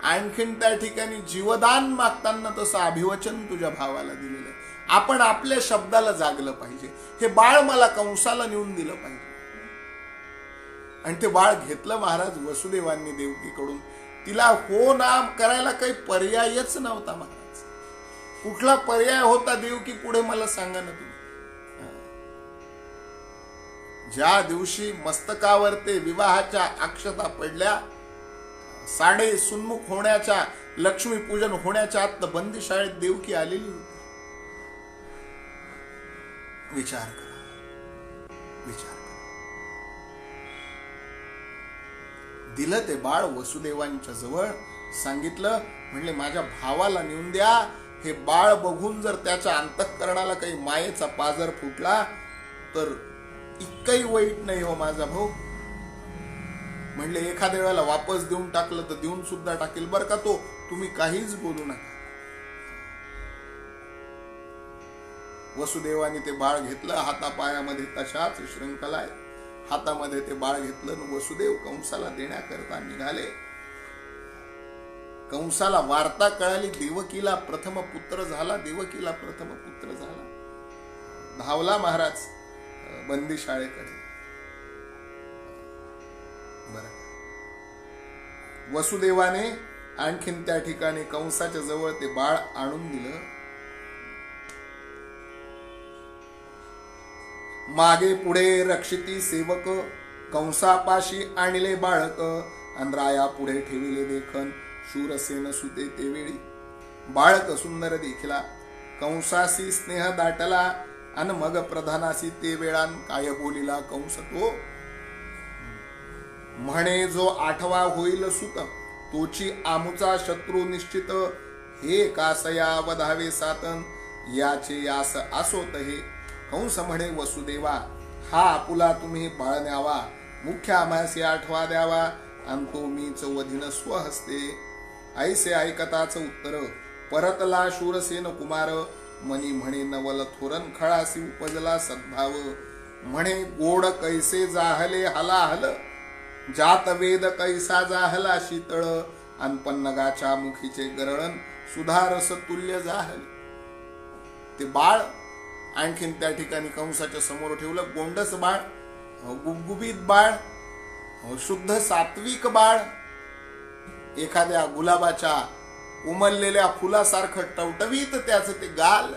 आणखीन त्या ठिकाणी जीवदान मागताना तसं अभिवचन तुझ्या भावाला दिलेलं आहे. आपण आपल्या शब्दाला जागलं पाहिजे. हे बाळ मला कंसाला नेऊन दिलं पाहिजे. आणि ते बाळ घेतलं महाराज वसुदेवांनी देवकीकडून. तिला हो ना करायला काही पर्यायच नव्हता महाराज. कुठला पर्याय होता देवकी पुढे मला सांगा ना तुम्ही. ज्या दिवशी मस्तकावर ते विवाहाच्या अक्षता पडल्या, साडे सुन्मुख होण्याच्या, लक्ष्मीपूजन होण्याच्या आत बंदीशाळेत देवकी आलेली होती. विचार करा, विचार करा. दिलं ते बाळ वसुदेवांच्या जवळ. सांगितलं, म्हणले माझ्या भावाला नेऊन द्या. हे बाळ बघून जर त्याच्या अंतःकरणाला काही मायेचा पाझर फुटला तर इतकंही वाईट नाही हो माझा भाऊ. म्हणले एखाद्या वेळेला वापस देऊन टाकलं तर देऊन सुद्धा टाकेल बरं का तो, तुम्ही काहीच बोलू नका. वसुदेवाने ते बाळ घेतलं. हातापायामध्ये तशाच श्रृंखला आहे. हातामध्ये ते बाळ घेतलं. वसुदेव कंसाला देण्याकरता निघाले. कंसाला वार्ता कळाली, देवकीला प्रथम पुत्र झाला, देवकीला प्रथम पुत्र झाला. धावला महाराज बंदीशाळेकडे. बरं, वसुदेवाने आणखीन त्या ठिकाणी कंसाच्या जवळ ते बाळ आणून दिलं. मागे पुढे रक्षिती सेवक, कंसापाशी आणले बाळक, अनराया पुढे ठेविले देखन, शूरसेन सुते ते वेळी. बाळक सुंदर देखिला, कंसासी स्नेह दाटला, अन मग प्रधानासी ते वेळान काय बोलिला कंस तो. म्हणे जो आठवा होईल सुत, तोची आमुचा शत्रू निश्चित, हे कासया वधावे सातन, याचे यास आसोत हे. कंस म्हणे वसुदेवा, हा आपुला तुम्ही बाळ न्यावा, मुख्य आम्हासी आठवा द्यावा, आणि तो मीच वधीन स्वहस्ते. ऐसे ऐकताच उत्तर, परतला शूरसेन कुमार, मनी म्हणे नवल थोरन खळासी उपजला सद्भाव. म्हणे गोड कैसे जाहले हलाहल, जात वेद कैसा जाहला शीतळ, अन पन्नगाच्या मुखीचे गरळण, सुधारस तुल्य जाहल. ते बाळ आणखीन त्या ठिकाणी कंसाच्या समोर ठेवलं. गोंडस बाळ, गुबगुबीत बाळ, शुद्ध सात्विक बाळ, एखाद्या गुलाबाच्या उमललेल्या फुलासारखं टवटवीत त्याचं ते गाल,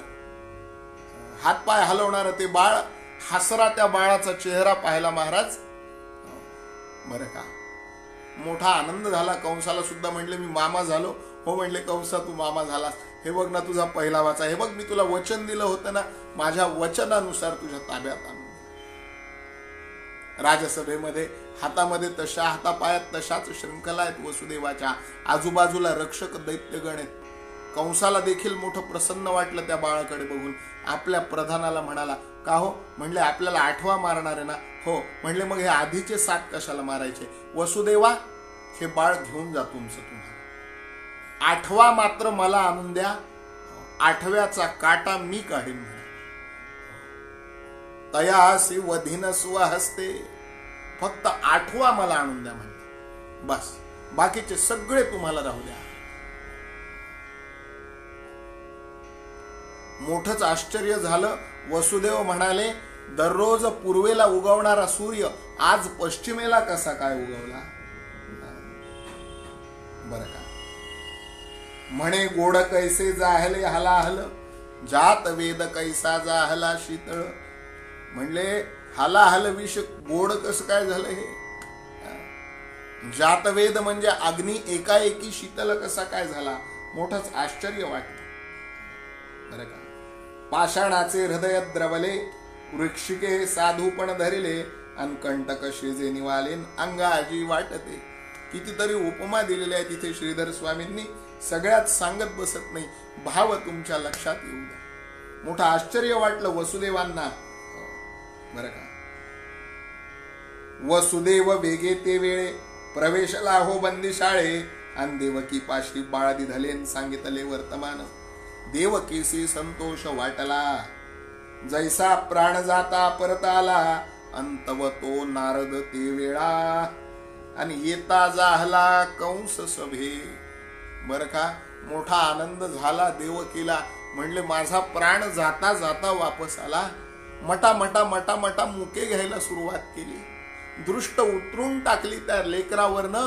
हातपाय हलवणार ते बाळ. हसरा त्या बाळाचा चेहरा पाहिला महाराज. बरं का, मोठा आनंद झाला. कंसाला सुद्धा म्हणले मी मामा झालो. हो म्हणले कंसा तू मामा झालास. हे बघ ना तुझा पहिला वाचा, हे बघ मी तुला वचन दिलं होतं ना, माझ्या वचनानुसार तुझ्या ताब्यात आणून. राजसभेमध्ये हातामध्ये तशा, हातापायात तशाच श्रृंखला आहेत वसुदेवाच्या. आजूबाजूला रक्षक दैत्यगण आहेत. कंसाला देखील मोठं प्रसन्न वाटलं त्या बाळाकडे बघून. आपल्या प्रधानाला म्हणाला, का हो? म्हणले आपल्याला आठवा मारणार आहे ना. हो म्हणले, मग हे आधीचे 7 कशाला मारायचे? वसुदेवा, हे बाळ घेऊन जा तुमचं तुम्हाला. 8वा मात्र मला आणून द्या. 8व्याचा काटा मी काढीन म्हणे. तयासी वधीन स्वहस्ते, फक्त 8वा मला आणून द्या म्हणते. बस, बाकीचे सगळे तुम्हाला राहू द्या. मोठंच आश्चर्य झालं. वसुदेव म्हणाले, दररोज पूर्वेला उगवणारा सूर्य आज पश्चिमेला कसा काय उगवला? बरं का, म्हणे गोड कैसे जाहले हलाहल, जात वेद कैसा जाहला शीतळ. म्हणले हलाहल विष गोड कसं काय झालं हे? जातवेद म्हणजे अग्नी एकाएकी शीतल कसा काय झाला? मोठंच आश्चर्य वाटलं. बरं का, पाषाणाचे हृदय द्रवले, वृक्षिके साधूपण धरिले, अन कंटक शेजे निवालेन अंगाजी वाटते. कितीतरी उपमा दिलेल्या आहेत तिथे श्रीधर स्वामींनी. सगळ्यात सांगत बसत नाही, भाव तुमच्या लक्षात येऊ द्या. मोठं आश्चर्य वाटलं वसुदेवांना. बरं का, वसुदेव वेगे ते वेळे, प्रवेशला हो बंदीशाळे, अन देवकी पाशी बाळादी धलेन सांगितले वर्तमान. देवकीसी संतोष वाटला, जैसा प्राण जाता परत आला, अंतवतो नारद ते वेळा, आणि येता जाहला कंस सभे. बर का, मोठा आनंद झाला देवकीला. म्हणले माझा प्राण जाता जाता वापस आला. मटा मटा मटा मटा मुके घ्यायला सुरुवात केली. दृष्ट उतरून टाकली त्या लेकरावरनं.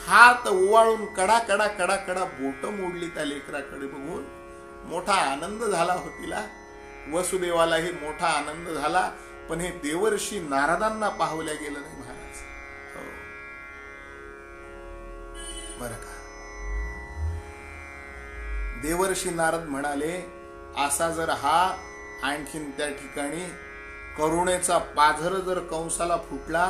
हात ओवाळून कडा कडा कडा कडा बोट मोडली त्या लेकराकडे बघून. मोठा आनंद झाला होतीला. वसुदेवालाही मोठा आनंद झाला. पण हे देवर्षी नारदांना पाहवल्या गेलं नाही महाराज. हो बर का. देवर्षी नारद म्हणाले, असा जर हा आणखीन त्या ठिकाणी करुणेचा पाझर जर कंसाला फुटला,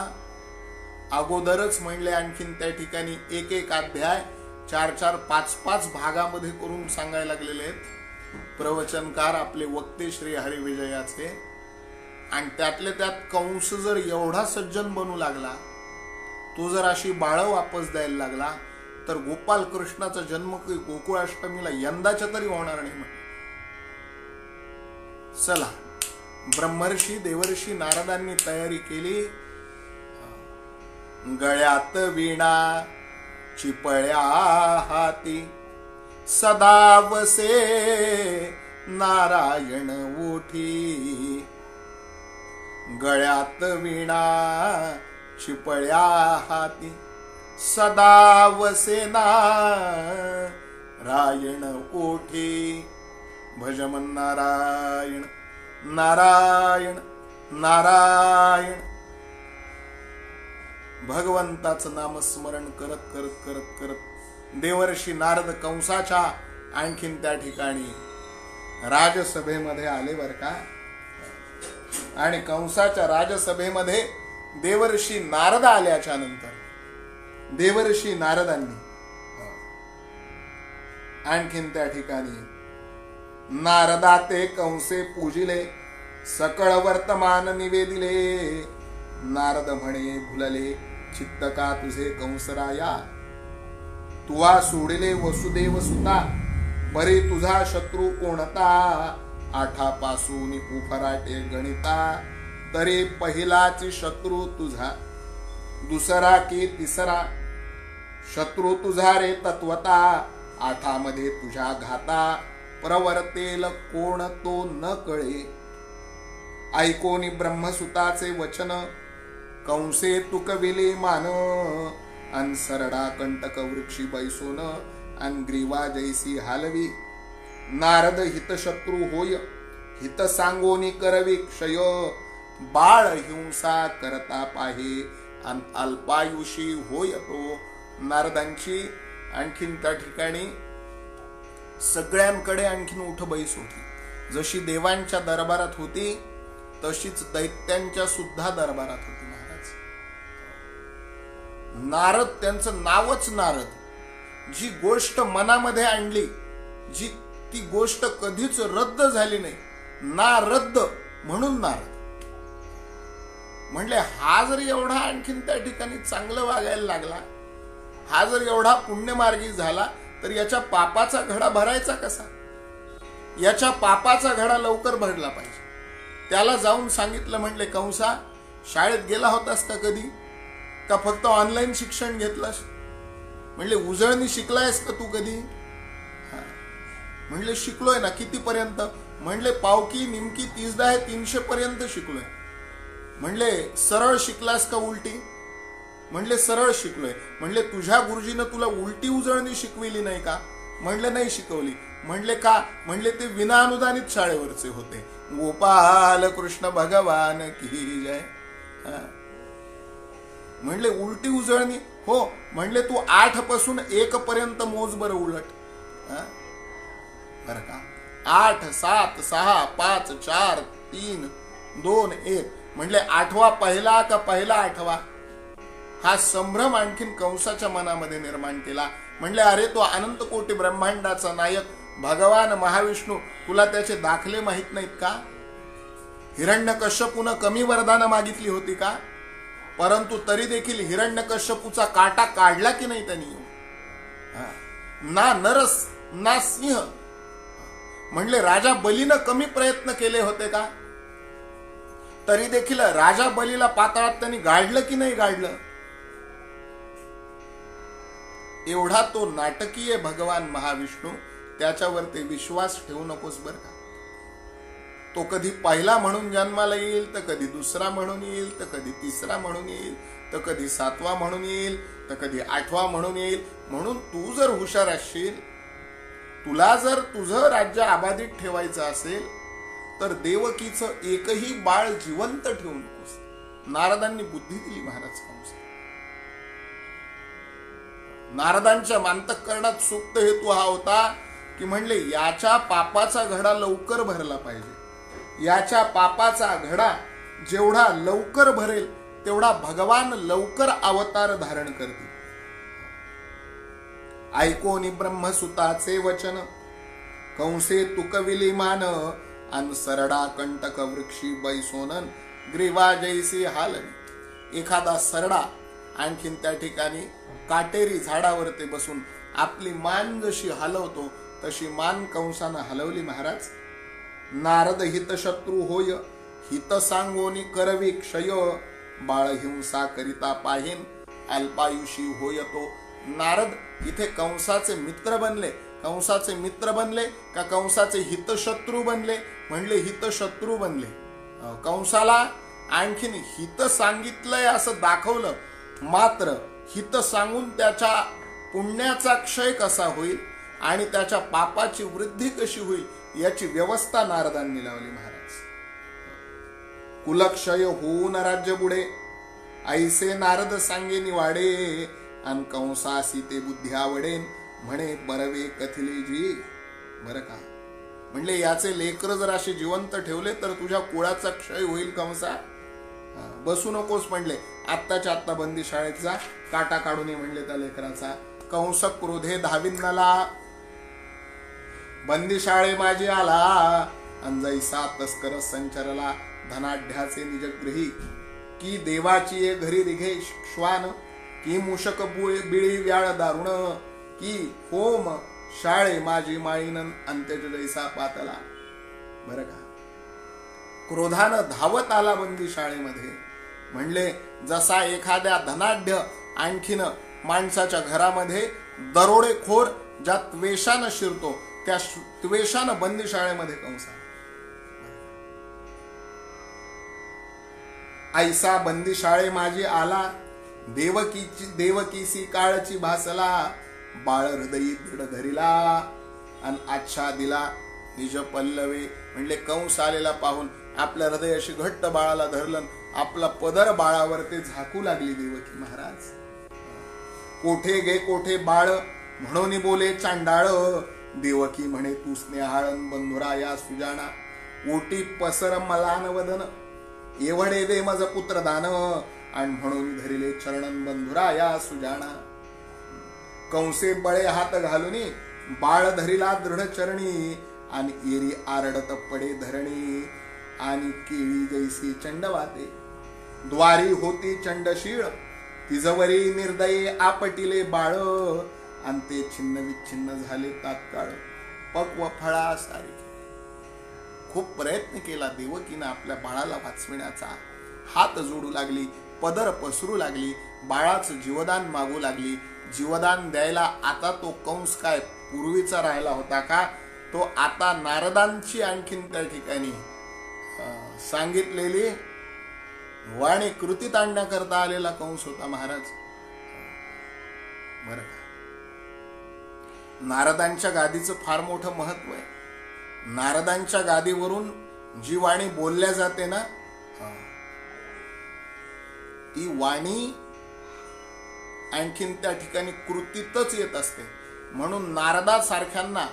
अगोदरच म्हणले आणखीन त्या ठिकाणी एक एक अध्याय 4-4, 5-5 भागामध्ये करून सांगायला लागलेले आहेत प्रवचनकार आपले वक्ते श्री हरिविजयाचे. आणि त्यातले त्यात कंस जर एवढा सज्जन बनू लागला, तो जर अशी बाळ वापस द्यायला लागला, तर गोपाल कृष्णाचा जन्म गोकुळाष्टमीला यंदाच्या तरी होणार नाही. चला, ब्रह्मर्षी देवर्षी नारदांनी तयारी केली. गळ्यात वीणा चिपळ्या हाती, सदा वसे नारायण ओठी. गळ्यात वीणा चिपळ्या हाती, सदा वसे नारायण ओठी. भजमन नारायण नारायण नारायण. भगवंताचं नामस्मरण करत करत करत करत देवर्षी नारद कंसाच्या आणखीन त्या ठिकाणी राजसभेमध्ये आले बर का. आणि कंसाच्या राजसभेमध्ये देवर्षी नारद आल्याच्या नंतर देवर्षी नारदांनी आणखीन त्या ठिकाणी नारदा ते कंसे पूजिले, सकळ वर्तमान निवेदिले. नारद म्हणे भुलले चित्त का तुझे कंसराया, तुवा सोडिले वसुदेव सुता. बरे तुझा शत्रू कोणता, आठापासून उफराटे गणिता. तरी पहिलाच शत्रू तुझा, दुसरा की तिसरा. शत्रू तुझा रे तत्वता, आठामध्ये तुझ्या घाता. प्रवर्तेल कोण तो न कळे, ऐकोनी ब्रह्मसुताचे वचन. कंसे तुकविले मान, अन सरडा कंटक वृक्षी बैसोन. अन ग्रीवा जैसी हालवी. नारद हितशत्रू होय, हित सांगोनी करवी क्षय. बाळ हिंसा करता पाहे, अन अल्पायुषी होय तो. नारदांची आणखीन त्या ठिकाणी सगळ्यांकडे आणखीन उठ बैस होती. जशी देवांच्या दरबारात होती, तशीच दैत्यांच्या सुद्धा दरबारात होती महाराज. नारद, त्यांचं नावच नारद. जी गोष्ट मनामध्ये आणली, जी ती गोष्ट कधीच रद्द झाली नाही, नारद म्हणून नारद. म्हणले हा जर एवढा आणखीन त्या ठिकाणी चांगलं वागायला लागला, हा जर एवढा पुण्यमार्गी झाला, तर याच्या पापाचा घडा भरायचा कसा. याच्या पापाचा घडा लवकर भरला पाहिजे. त्याला जाऊन सांगितलं, म्हणले कंसा शाळेत गेला होतास का कधी, का फक्त ऑनलाईन शिक्षण घेतलंस. म्हणले उजळणी शिकलायस का तू कधी. म्हणले शिकलोय ना. किती पर्यंत. म्हणले पावकी निमकी 30 आहे 300 पर्यंत शिकलोय. म्हणले सरळ शिकलास का उलटी. म्हणले सरळ शिकलोय. म्हणले तुझ्या गुरुजीनं तुला उलटी उजळणी शिकविली नाही का. म्हणले नाही शिकवली. म्हणले का. म्हणले ते विना अनुदानित शाळेवरचे होते. गोपाल कृष्ण भगवान की जय. म्हणले उलटी उजळणी. हो. म्हणले तू 8 पासून 1 पर्यंत मोज बरं उलट. बर का. 8, 7, 6, 5, 4, 3, 2, 1. म्हणले 8वा पहिला का पहिला 8वा. हा संभ्रम आणखीन कंसाच्या मनामध्ये निर्माण केला. म्हणले अरे तो अनंत कोटी ब्रह्मांडाचा नायक भगवान महाविष्णू, तुला त्याचे दाखले माहित नाहीत का. हिरण्यकश्यपूने कमी वरदानं मागितली होती का. परंतु तरी देखील हिरण्यकश्यपूचा काटा काढला की नाही त्यांनी. ना नरस ना सिंह. म्हणले राजा बलीनं कमी प्रयत्न केले होते का. तरी देखील राजा बलीला पाताळात त्यांनी गाडलं की नाही गाडलं? एवढा तो नाटकीय भगवान महाविष्णू, त्याच्यावर ते विश्वास ठेवू नकोस बर का. तो कधी पहिला म्हणून जन्माला येईल, तर कधी दुसरा म्हणून येईल, तर कधी तिसरा म्हणून येईल, तर कधी सातवा म्हणून येईल, तर कधी आठवा म्हणून येईल. म्हणून तू जर हुशार असशील, तुला जर तुझं राज्य अबाधित ठेवायचं असेल, तर देवकीचं एकही बाळ जिवंत ठेवू नकोस. नारदांनी बुद्धी दिली महाराज कंस. नारदांच्या अंतःकरणात सुप्त हेतू हा होता की म्हणले याच्या पापाचा घडा लवकर भरला पाहिजे. याच्या पापाचा घडा जेवढा लवकर भरेल तेवढा भगवान लवकर अवतार धारण करतील. ऐकोनी ब्रह्मसुताचे वचन कंसे तुकविली मान, अन सरडा कंटक वृक्षी बैसोनन ग्रीवा जैसी हालनी. एखादा सरडा आणखीन त्या ठिकाणी काटेरी झाडावर ते बसून आपली मान जशी हलवतो तशी मान कंसानं हलवली महाराज. नारद हितशत्रू होय, हित सांगोनी करवी क्षय, बाळ हिंसा करिता पाहिन अल्पायुषी होय तो. नारद इथे कंसाचे मित्र बनले. कंसाचे मित्र बनले का कंसाचे हितशत्रू बनले? म्हणले हितशत्रू बनले. कंसाला आणखीन हित सांगितलंय असं दाखवलं, मात्र हित सांगून त्याच्या पुण्याचा क्षय कसा होईल आणि त्याच्या पापाची वृद्धी कशी होईल याची व्यवस्था नारदांनी लावली महाराज. कुलक्षय होऊन राज्य बुडे, ऐसे नारद सांगे निवाडे, अन कंसासी ते बुद्धी आवडेन, म्हणे बरवे कथिले जी. बरं का, म्हणले याचे लेकर जर असे जिवंत ठेवले तर तुझ्या कुळाचा क्षय होईल कंसा. बसू नकोस म्हणले, आत्ताच्या आत्ता बंदी शाळेत जा, काटा काढून ये म्हणले त्या लेकराचा. कंस क्रोधे धाविन्नला, बंदी शाळे माझी आला, अंजैसा तस्कर संचरला, धनाढ्याचे निजगृही, की देवाची ये घरी रिघे श्वान, की मूषक बिळी व्याळ दारुण, की होम शाळे माझी माळीन अंत्यज जैसा पातला. बरं का, क्रोधानं धावत आला बंदी शाळेमध्ये. म्हणले जसा एखाद्या धनाढ्य आणखीन माणसाच्या घरामध्ये दरोडेखोर ज्या त्वेषानं शिरतो त्या त्वेषानं बंदी शाळेमध्ये कंस. ऐसा बंदी शाळे माझी आला, देवकीसी काळची भासला, बाळ हृदयी दृढ धरिला, अन आच्छा दिला निज पल्लवे. म्हणले कंस आलेला पाहून आपल्या हृदयाशी घट्ट बाळाला धरलं, आपला पदर बाळावर ते झाकू लागली देवकी महाराज. कोठे गे कोठे बाळ म्हणून बोले चांडाळ, देवकी म्हणे तू स्नेहाळन बंधुरा या सुजाणा, ओटी पसर मलान वदन, एवढे दे मज पुत्र दान, आणि म्हणून धरिले चरणन बंधुरा या सुजाणा. कंसे बळे हात घालूनी बाळ धरिला दृढ चरणी, आणि एरी आरडत पडे धरणी, आणि केळी जैसी चंडवाते. द्वारी होती चंडशीळ, तिजवरी निर्दयी आपटिले बाळ, आणि ते छिन्न विच्छिन्न झाले तात्काळ, पक्व फळा सारी. खूप प्रयत्न केला देवकीनं आपल्या बाळाला वाचविण्याचा. हात जोडू लागली, पदर पसरू लागली, बाळाचं जीवदान मागू लागली. जीवदान द्यायला आता तो कंस काय पूर्वीचा राहिला होता का? तो आता नारदांची आणखीन त्या ठिकाणी सांगितलेली वाणी कृतीत आणण्याकरता आलेला कंस होता महाराज. बरं का, नारदांच्या गादीचं फार मोठं महत्व आहे. नारदांच्या गादीवरून जी वाणी बोलल्या जाते ना, ती वाणी आणखीन त्या ठिकाणी कृतीतच येत असते. म्हणून नारदासारख्यांना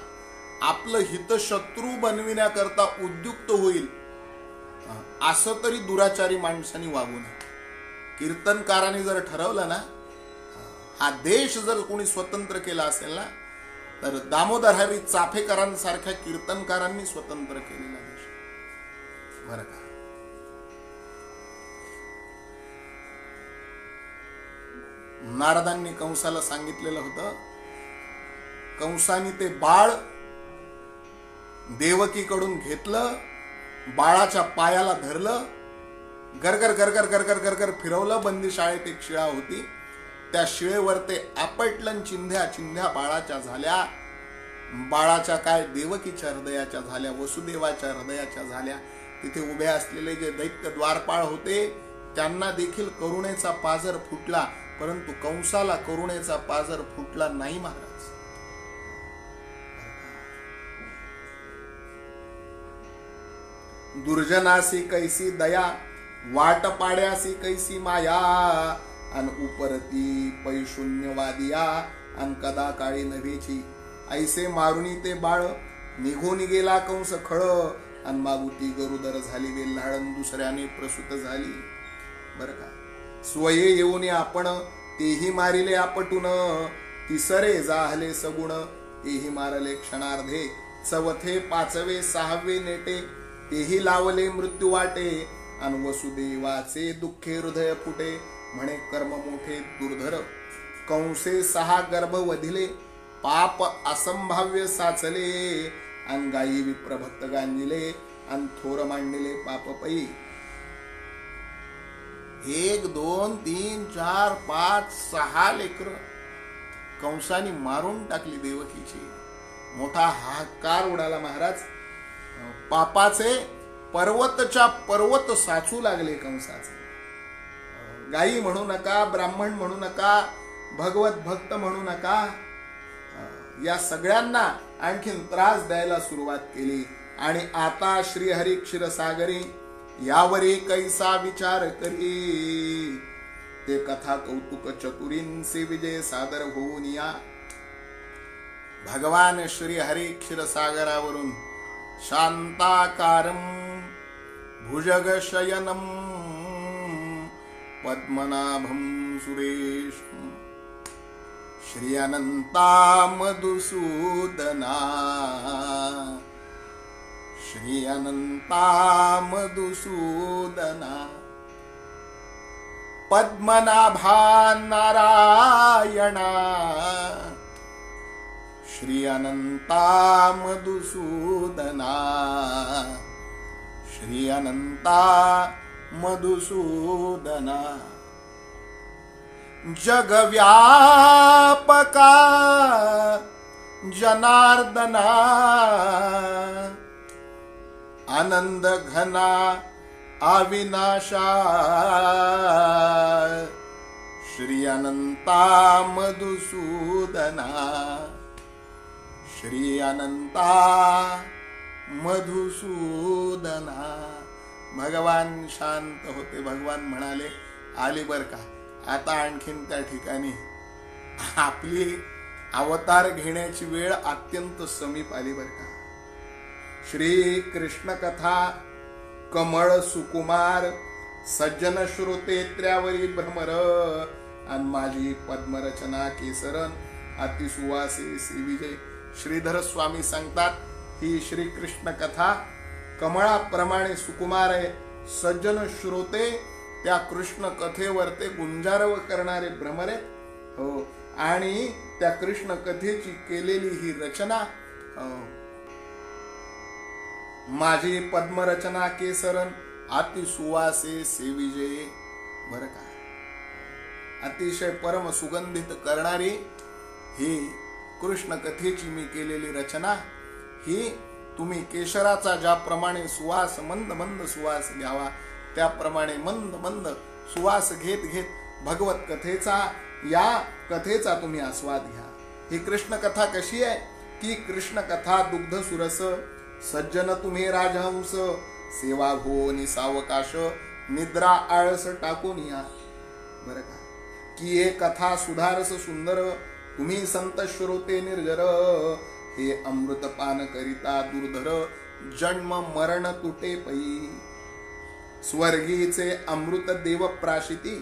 आपलं हितशत्रू बनविण्याकरता उद्युक्त होईल असं तरी दुराचारी माणसांनी वागू नये. कीर्तनकारांनी जर ठरवलं ना, हा देश जर कोणी स्वतंत्र केला असेल ना, तर दामोदर हरी चाफेकरांसारख्या कीर्तनकारांनी स्वतंत्र केलेला देश. बरं का, नारदांनी कंसाला सांगितलेलं होतं, कंसाने ते बाळ देवकीकडून घेतलं, बाळाच्या पायाला धरलं गरगर गरगर गरगर गरगर फिरवलं. बंदी शाळेत एक शिळा होती, त्या शिळेवर ते आपटलन चिंध्या. चिंध्या बाळाच्या झाल्या. बाळाच्या काय देवकीच्या हृदयाच्या झाल्या, वसुदेवाच्या हृदयाच्या झाल्या. तिथे उभे असलेले जे दैत्य द्वारपाळ होते त्यांना देखील करुणेचा पाझर फुटला, परंतु कंसाला करुणेचा पाझर फुटला नाही महाराज. दुर्जनासी कैसी दया, वाट पाड्यासी कैसी माया, अन उपरती पैशून्यवादिया, अन कदा काळी नभेची. ऐसे मारुनी ते बाळ, निघून गेला कंस खळ, अन मागुती गरुदर झाली वेल्हाळण, दुसऱ्याने प्रसूत झाली. बर का. स्वये येऊन आपण, तेही मारिले आपटून, तिसरे जाहले सगुण, तेही मारले क्षणार्धे. चवथे पाचवे सहावे नेटे, तेही लावले मृत्यू वाटे, अन वसुदेवाचे दुःखे हृदय फुटे, म्हणे कर्म मोठे दुर्धर. कंसे 6 गर्भ वधिले, पाप असंभाव्य साचले, अन गायी विप्रभक्त गांजिले, अन थोर मांडले पाप पै. 1 2 3 4 5 6 लेकर कंसाने मारून टाकली देवकीची. मोठा हाहाकार उडाला महाराज. पापाचे पर्वतच्या पर्वत साचू लागले कंसाचे. गायी म्हणू नका, ब्राह्मण म्हणू नका, भगवत भक्त म्हणू नका, या सगळ्यांना आणखीन त्रास द्यायला सुरुवात केली. आणि आता श्रीहरी क्षीरसागरी यावरी कैसा विचार करी, ते कथा कौतुक चतुरींचे विजय सादर होऊन या. भगवान श्रीहरी क्षीरसागरावरून शांताकारं भुजगशयनं पद्मनाभं सुरेशं श्री अनंता मधुसूदना, श्री अनंता मधुसूदना, पद्मनाभा नारायणा, श्री अनंता मधुसूदना, श्री अनंता मधुसूदना. जगव्यापका जनार्दना, आनंद घना अविनाशा, श्री अनंता मधुसूदना, श्री अनंता मधुसूदना. भगवान शांत होते. भगवान म्हणाले, आली बर का, आता आणखीन त्या ठिकाणी आपली अवतार घेण्याची वेळ अत्यंत समीप आली बर का. श्री कृष्ण कथा कमळ सुकुमार, सज्जन श्रोते त्र्यावरी भ्रमर, अन माझी पद्मरचना केसरन, अतिसुवासे सी विजय. श्रीधर स्वामी सांगतात, ही श्री कृष्ण कथा कमळाप्रमाणे सुकुमार आहे. सज्जन श्रोते त्या कृष्ण कथेवर ते गुंजारव करणारे भ्रमर आहेत. हो, आणि त्या कृष्ण कथेची केलेली ही रचना, माझी पद्मरचना केसरन, अति सुवासे सेविजे. बर का, अतिशय परम सुगंधित करणारी ही कृष्ण कथेची मी केलेली रचना, ही तुम्ही केशराचा ज्याप्रमाणे सुवास मंद मंद सुवास घ्यावा, त्याप्रमाणे मंद मंद सुवास घेत घेत भगवत कथेचा, या कथेचा तुम्ही आस्वाद घ्या. ही कृष्ण कथा कशी आहे की कृष्ण कथा दुग्ध सुरस, सज्जन तुम्ही राजहंस, सेवा भोनी सावकाश, निद्रा आळस टाकून या. बरं का, की हे कथा सुधारस सुंदर, तुम्ही संत श्रोते निर्जर, हे अमृत पान करिता दुर्धर, जन्म मरण तुटे पै. स्वर्गीचे अमृत देव प्राशिती,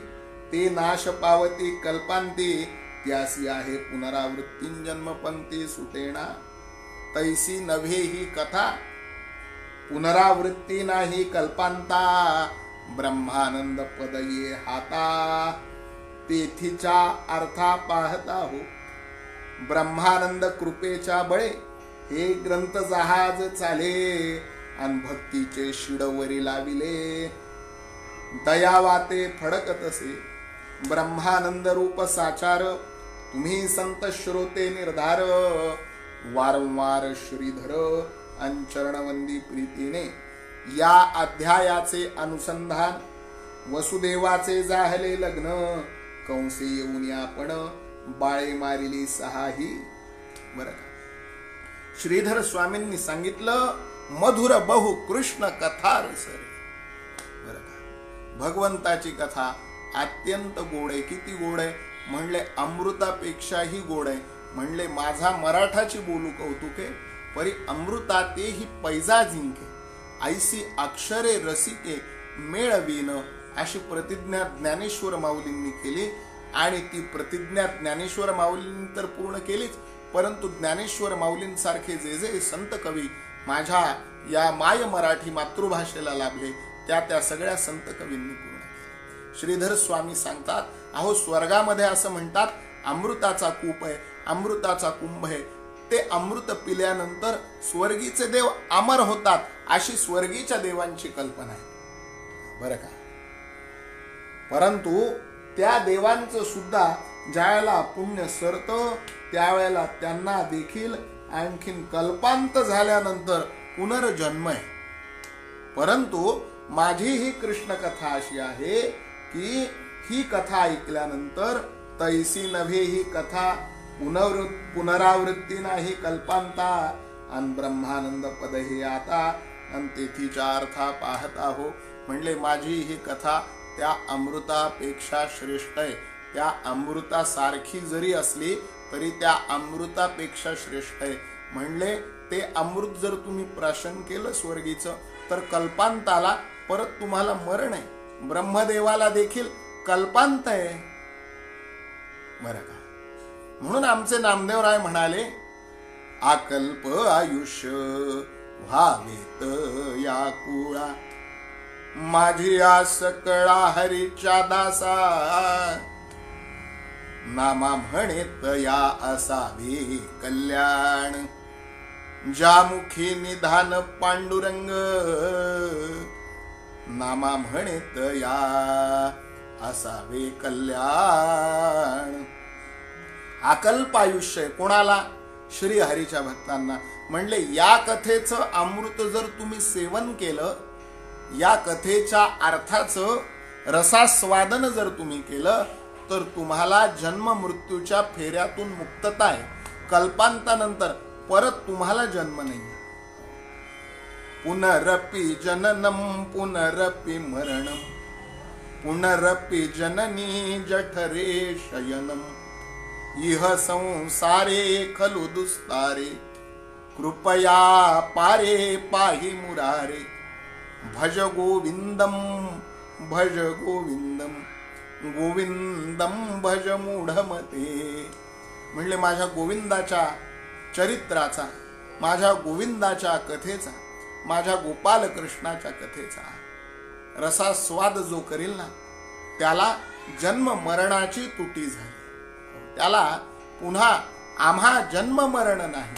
ते नाश पावती कल्पांती, त्यासी आहे पुनरावृत्ती जन्मपंथी सुटेना. तैसी नव्हे ही कथा, पुनरावृत्ती नाही कल्पांता, ब्रह्मानंद पद ये हाता, तेथीच्या अर्था पाहता हो. ब्रह्मानंद कृपेच्या बळे हे ग्रंथ जहाज चाले, अन भक्तीचे शिडवरी लाविले. दयावाते फडकतसे ब्रह्मानंद रूप साचार तुम्ही संत श्रोते निर्धार वारंवार श्रीधर अंचरणवंदी प्रीतीने. या अध्यायाचे अनुसंधान वसुदेवाचे जाहले लग्न कंसे येऊन आपण बाळे मारिली सहाही. बरं का, श्रीधर स्वामींनी सांगितलं मधुर बहु कृष्ण कथा रसरे. बरं का, भगवंताची कथा अत्यंत गोड आहे. किती गोड आहे म्हणले अमृतापेक्षाही गोड आहे. म्हणले माझा मराठाची बोलू कौतुके परी अमृतातेही पैजा जिंके ऐसी अक्षरे रसिके मेळवीन. अशी प्रतिज्ञा ज्ञानेश्वर माऊलींनी केली आणि ती प्रतिज्ञा ज्ञानेश्वर माऊलींनी तर पूर्ण केलीच, परंतु ज्ञानेश्वर माऊलींसारखे जे जे संत कवी माझ्या या माय मराठी मातृभाषेला लाभले त्या सगळ्या संत कवींनी पूर्ण केले. श्रीधर स्वामी सांगतात अहो स्वर्गामध्ये असं म्हणतात अमृताचा कूप आहे, अमृताचा कुंभ आहे. ते अमृत पिल्यानंतर स्वर्गीचे देव अमर होतात अशी स्वर्गीच्या देवांची कल्पना आहे. बरं का, परंतु त्या देवांचं सुद्धा ज्यावेळेला पुण्य सरतं त्यावेळेला त्यांना देखील आणखीन कल्पांत झाल्यानंतर पुनर्जन्म आहे. परंतु माझी ही कृष्ण कथा अशी आहे की ही कथा ऐकल्यानंतर तैसी नव्हे ही कथा पुनरावृत्ती नाही कल्पांता आणि ब्रह्मानंद पद हे आता आणि तेथीच्या अर्था पाहता हो. म्हणले माझी ही कथा त्या अमृतापेक्षा श्रेष्ठ आहे. त्या अमृतासारखी जरी असली तरी त्या अमृतापेक्षा श्रेष्ठ आहे. म्हणले ते अमृत जर तुम्ही प्राशन केलं स्वर्गीचं तर कल्पांताला परत तुम्हाला मरण आहे. ब्रह्मदेवाला देखील कल्पांत आहे. बरं का, म्हणून आमचे नामदेवराय म्हणाले आकल्प आयुष्य व्हावेत या कुळा माझी आस कळा हरीच्या दासा नामा म्हणेत या असावे कल्याण ज्यामुखी निधान पांडुरंग नामा म्हणेत या असावे कल्याण. अकल्प आयुष्य कोणाला? श्री हरीच्या भक्तांना. म्हणले या कथेचं अमृत जर तुम्ही सेवन केलं, या कथेच्या अर्थाचं रसास्वादन जर तुम्ही केलं तर तुम्हाला जन्म मृत्यूच्या फेऱ्यातून मुक्तता आहे. कल्पांतानंतर परत तुम्हाला जन्म नाही. पुनरपि जननम पुनरपि मरणम पुनरपि जननी जठरे शयनम इह संसारे खलु दुस्तारे कृपया पारे पाहि मुरारे भज गोविंदम गोविंदम भज मूढमते. म्हणले माझ्या गोविंदाच्या चरित्राचा, माझ्या गोविंदाच्या कथेचा, माझ्या गोपाल कृष्णाच्या कथेचा रसास्वाद जो करील ना त्याला जन्म मरणाची तुटी झाली. त्याला पुन्हा आम्हा जन्म मरण नाही.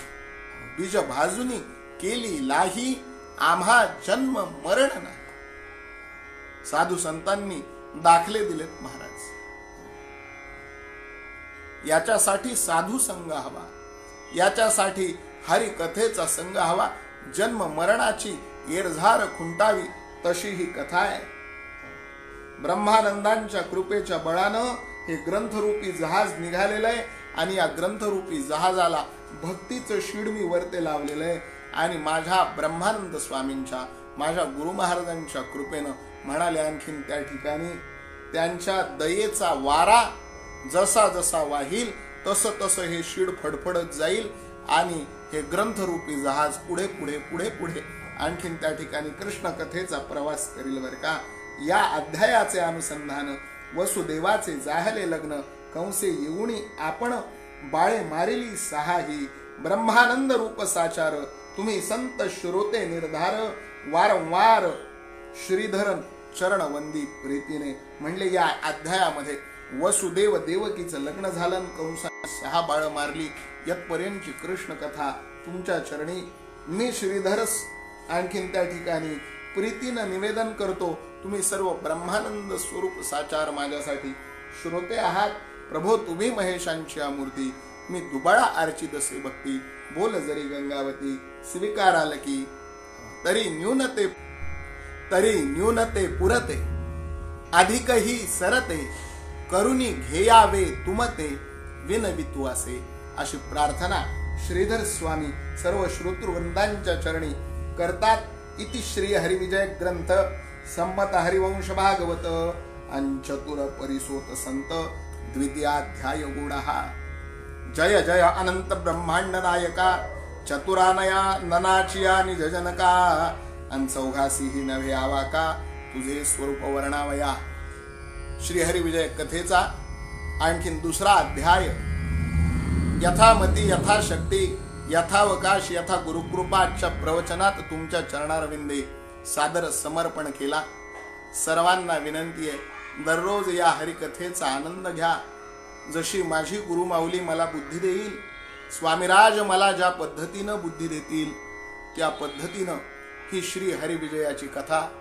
बीज भाजुनी केली लाही आम्हा जन्म मरण नाही. साधू संतांनी दाखले दिलेत महाराज. याच्यासाठी साधू संघ हवा, याच्यासाठी हरी कथेचा संघ हवा. जन्म मरणाची येरझार खुंटावी तशी ही कथा आहे. ब्रह्मानंदांच्या कृपेच्या बळानं हे ग्रंथरूपी जहाज निघालेलं आहे आणि या ग्रंथरूपी जहाजाला भक्तीचं शिड मी वरते लावलेलं आहे. आणि माझ्या ब्रह्मानंद स्वामींच्या, माझ्या गुरु महाराजांच्या कृपेनं म्हणाले आणखीन त्या ठिकाणी त्यांच्या दयेचा वारा जसा जसा वाहील तसं तसं हे शिड फडफडत जाईल आणि हे ग्रंथरूपी जहाज पुढे पुढे पुढे पुढे आणखीन त्या ठिकाणी कृष्ण कथेचा प्रवास करील. बर का, या अध्यायाचे अनुसंधान वसुदेवाचे जाहले लग्न कंसे येऊनी आपण बाळे मारिली सहाही ब्रह्मानंद रूप साचार तुम्ही संत श्रोते निर्धार वारंवार श्रीधरन चरणवंदी प्रीतीने. म्हणले या अध्यायामध्ये वसुदेव देवकीचं लग्न झालं, कंसाने 6 बाळ मारली. यत्पर्यंतची कृष्ण कथा तुमच्या चरणी मी श्रीधरस आणखीन त्या ठिकाणी प्रीतीनं निवेदन करतो, तुम्ही सर्व ब्रह्मानंद स्वरूप साचार माझ्यासाठी श्रोते आहात. प्रभो तुम्ही महेशांची मूर्ती, मी दुबाळा अर्चित असे भक्ती. बोल जरी गंगावती स्वीकाराल की, तरी न्यूनते पुरते अधिकही सरते. करुणी घेयावे तुमते विनवितू असे. अशी प्रार्थना श्रीधर स्वामी सर्व श्रोतृवृंदांच्या चरणी करतात. इति श्री हरिविजय ग्रंथ संमत हरिवंश भागवत अंचतुर परिसोत संत द्वितीयाध्याय गुणः. जय जय अनंत ब्रह्मांड नायका, चतुरानया ननाचिया निज जनका. अनचौघासीही नव्हे आवाका, तुझे स्वरूप वर्णावया. श्रीहरी विजय कथेचा आणखीन दुसरा अध्याय. यथामती यथाशक्ती यथावकाश यथा गुरुकृपाच्या प्रवचनात तुमच्या चरणारविंदे सादर समर्पण केला. सर्वांना विनंती आहे, दररोज या हरिकथेचा आनंद घ्या. जशी माझी गुरुमाऊली मला बुद्धी देईल, स्वामीराज मला ज्या पद्धतीनं बुद्धी देतील, त्या पद्धतीनं ही श्री हरिविजयाची कथा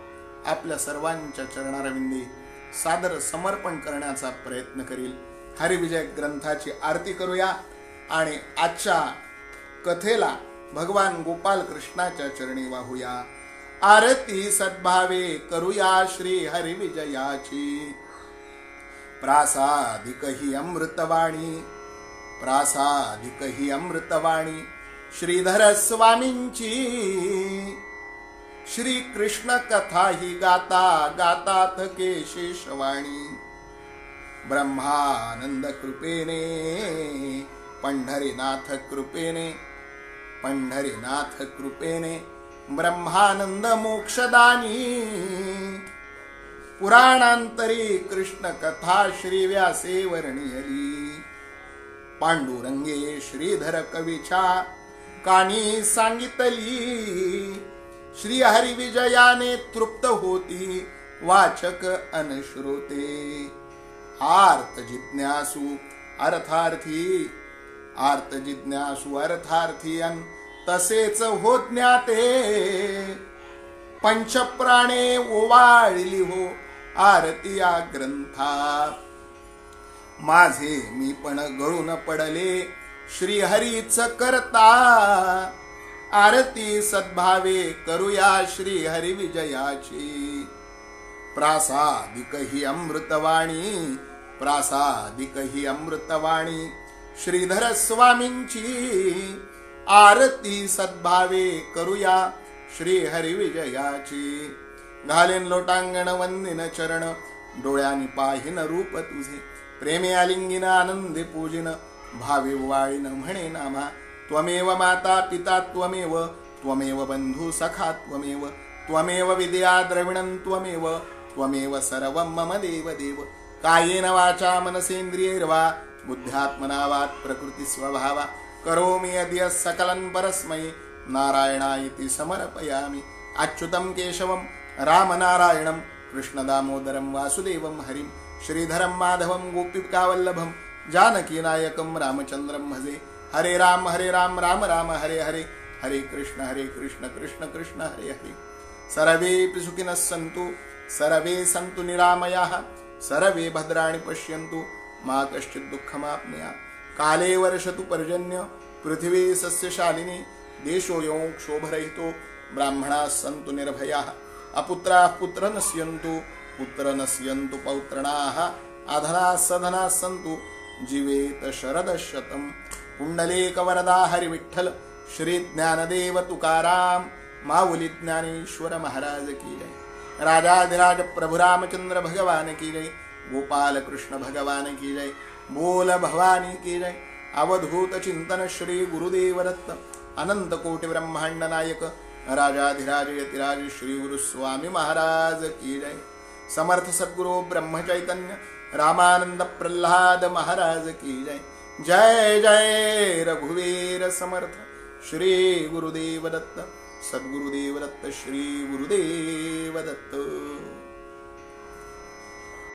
आपल्या सर्वांच्या चरणारविंदी सादर समर्पण करण्याचा प्रयत्न करील. हरिविजय ग्रंथाची आरती करूया आणि आजच्या कथेला भगवान गोपाल कृष्णाच्या चरणी वाहूया. आरती सद्भावे करूया श्री हरिविजयाची. प्रासादिक ही अमृतवाणी श्रीधर स्वामींची. श्री कृष्ण कथा ही गातात केशेशवाणी. ब्रह्मानंद कृपेने पंढरीनाथ कृपेने ब्रह्मानंद मोक्षदानी. पुराणांतरी कृष्ण कथा श्री व्यासे वर्णियली. पांडुरंगे श्रीधर कवीच्या कानी सांगितली. श्री हरिविजयाने तृप्त होती वाचक अनश्रोते. आर्त जिज्ञासू अर्थार्थी अन तसेच हो ज्ञाते. पंचप्राणे ओवाळली हो आरती या ग्रंथा. माझे मी पण गळून पडले श्री हरीच करता. आरती सद्भावे करूया श्री हरिविजयाची. प्रासादिक ही अमृतवाणी श्रीधर स्वामींची. आरती सद्भावे करूया श्री हरिविजयाची. घालेन लोटांगण वंदिन चरण डोळ्यांनी पाहिन रूप तुझे. प्रेमे आलिंगिन आनंदे पूजिन भावे वाळीन म्हणे नामा. त्वमेव माता पिता त्वमेव बंधू सखा त्वमेव विद्या द्रविणं त्वमेव सर्वं मम देव. कायेन वाचा मनसेन्द्रियैर्वा बुद्ध्यात्मना वात् प्रकृती स्वभावा. करोमि यद्य सकलं परस्मै नारायणायति समर्पयामि. अच्युतं केशवं रामनारायणं कृष्ण दामोदरं वासुदेवं हरिं. श्रीधरं माधवं गोपिकावल्लभं जानकीनायकं रामचन्द्रं भजे. हरे राम राम राम हरे हरे. हरे कृष्ण कृष्ण कृष्ण हरे हरे. सर्वेऽपि सुखिनः सन्तु सर्वे सन्तु निरामयाः. सर्वे भद्राणि पश्यन्तु मा कश्चित् दुःखमाप्नुयात्. काले वर्षतु पर्जन्य पृथिवी सस्यशालिनी. देशोऽयं क्षोभरहितो ब्राह्मणाः सन्तु निर्भयाः. अपुत्राः पुत्र नश्यन्तु पौत्रणाः. अधनाः सधनाः सन्तु जीवेत शरदशतं. पुंडलीकवरदा हरिविठ्ठल श्री ज्ञानदेव तुकाराम माऊली ज्ञानेश्वर महाराज की जय. राजाधिराज प्रभु रामचंद्र भगवान की जय. गोपाल कृष्ण भगवान की जय. बोल भवानी की जय. अवधूत चिंतन श्री गुरुदेव दत्त अनंत कोटि ब्रह्मांड नायक राजाधिराज यतिराज श्री गुरु स्वामी महाराज की जय. समर्थ सद्गुरु ब्रह्म चैतन्य रामानंद प्रल्हाद महाराज की जय. जय जय रघुवीर समर्थ श्री गुरुदेव दत्त. सद्गुरुदेव दत्त श्री गुरुदेव दत्त.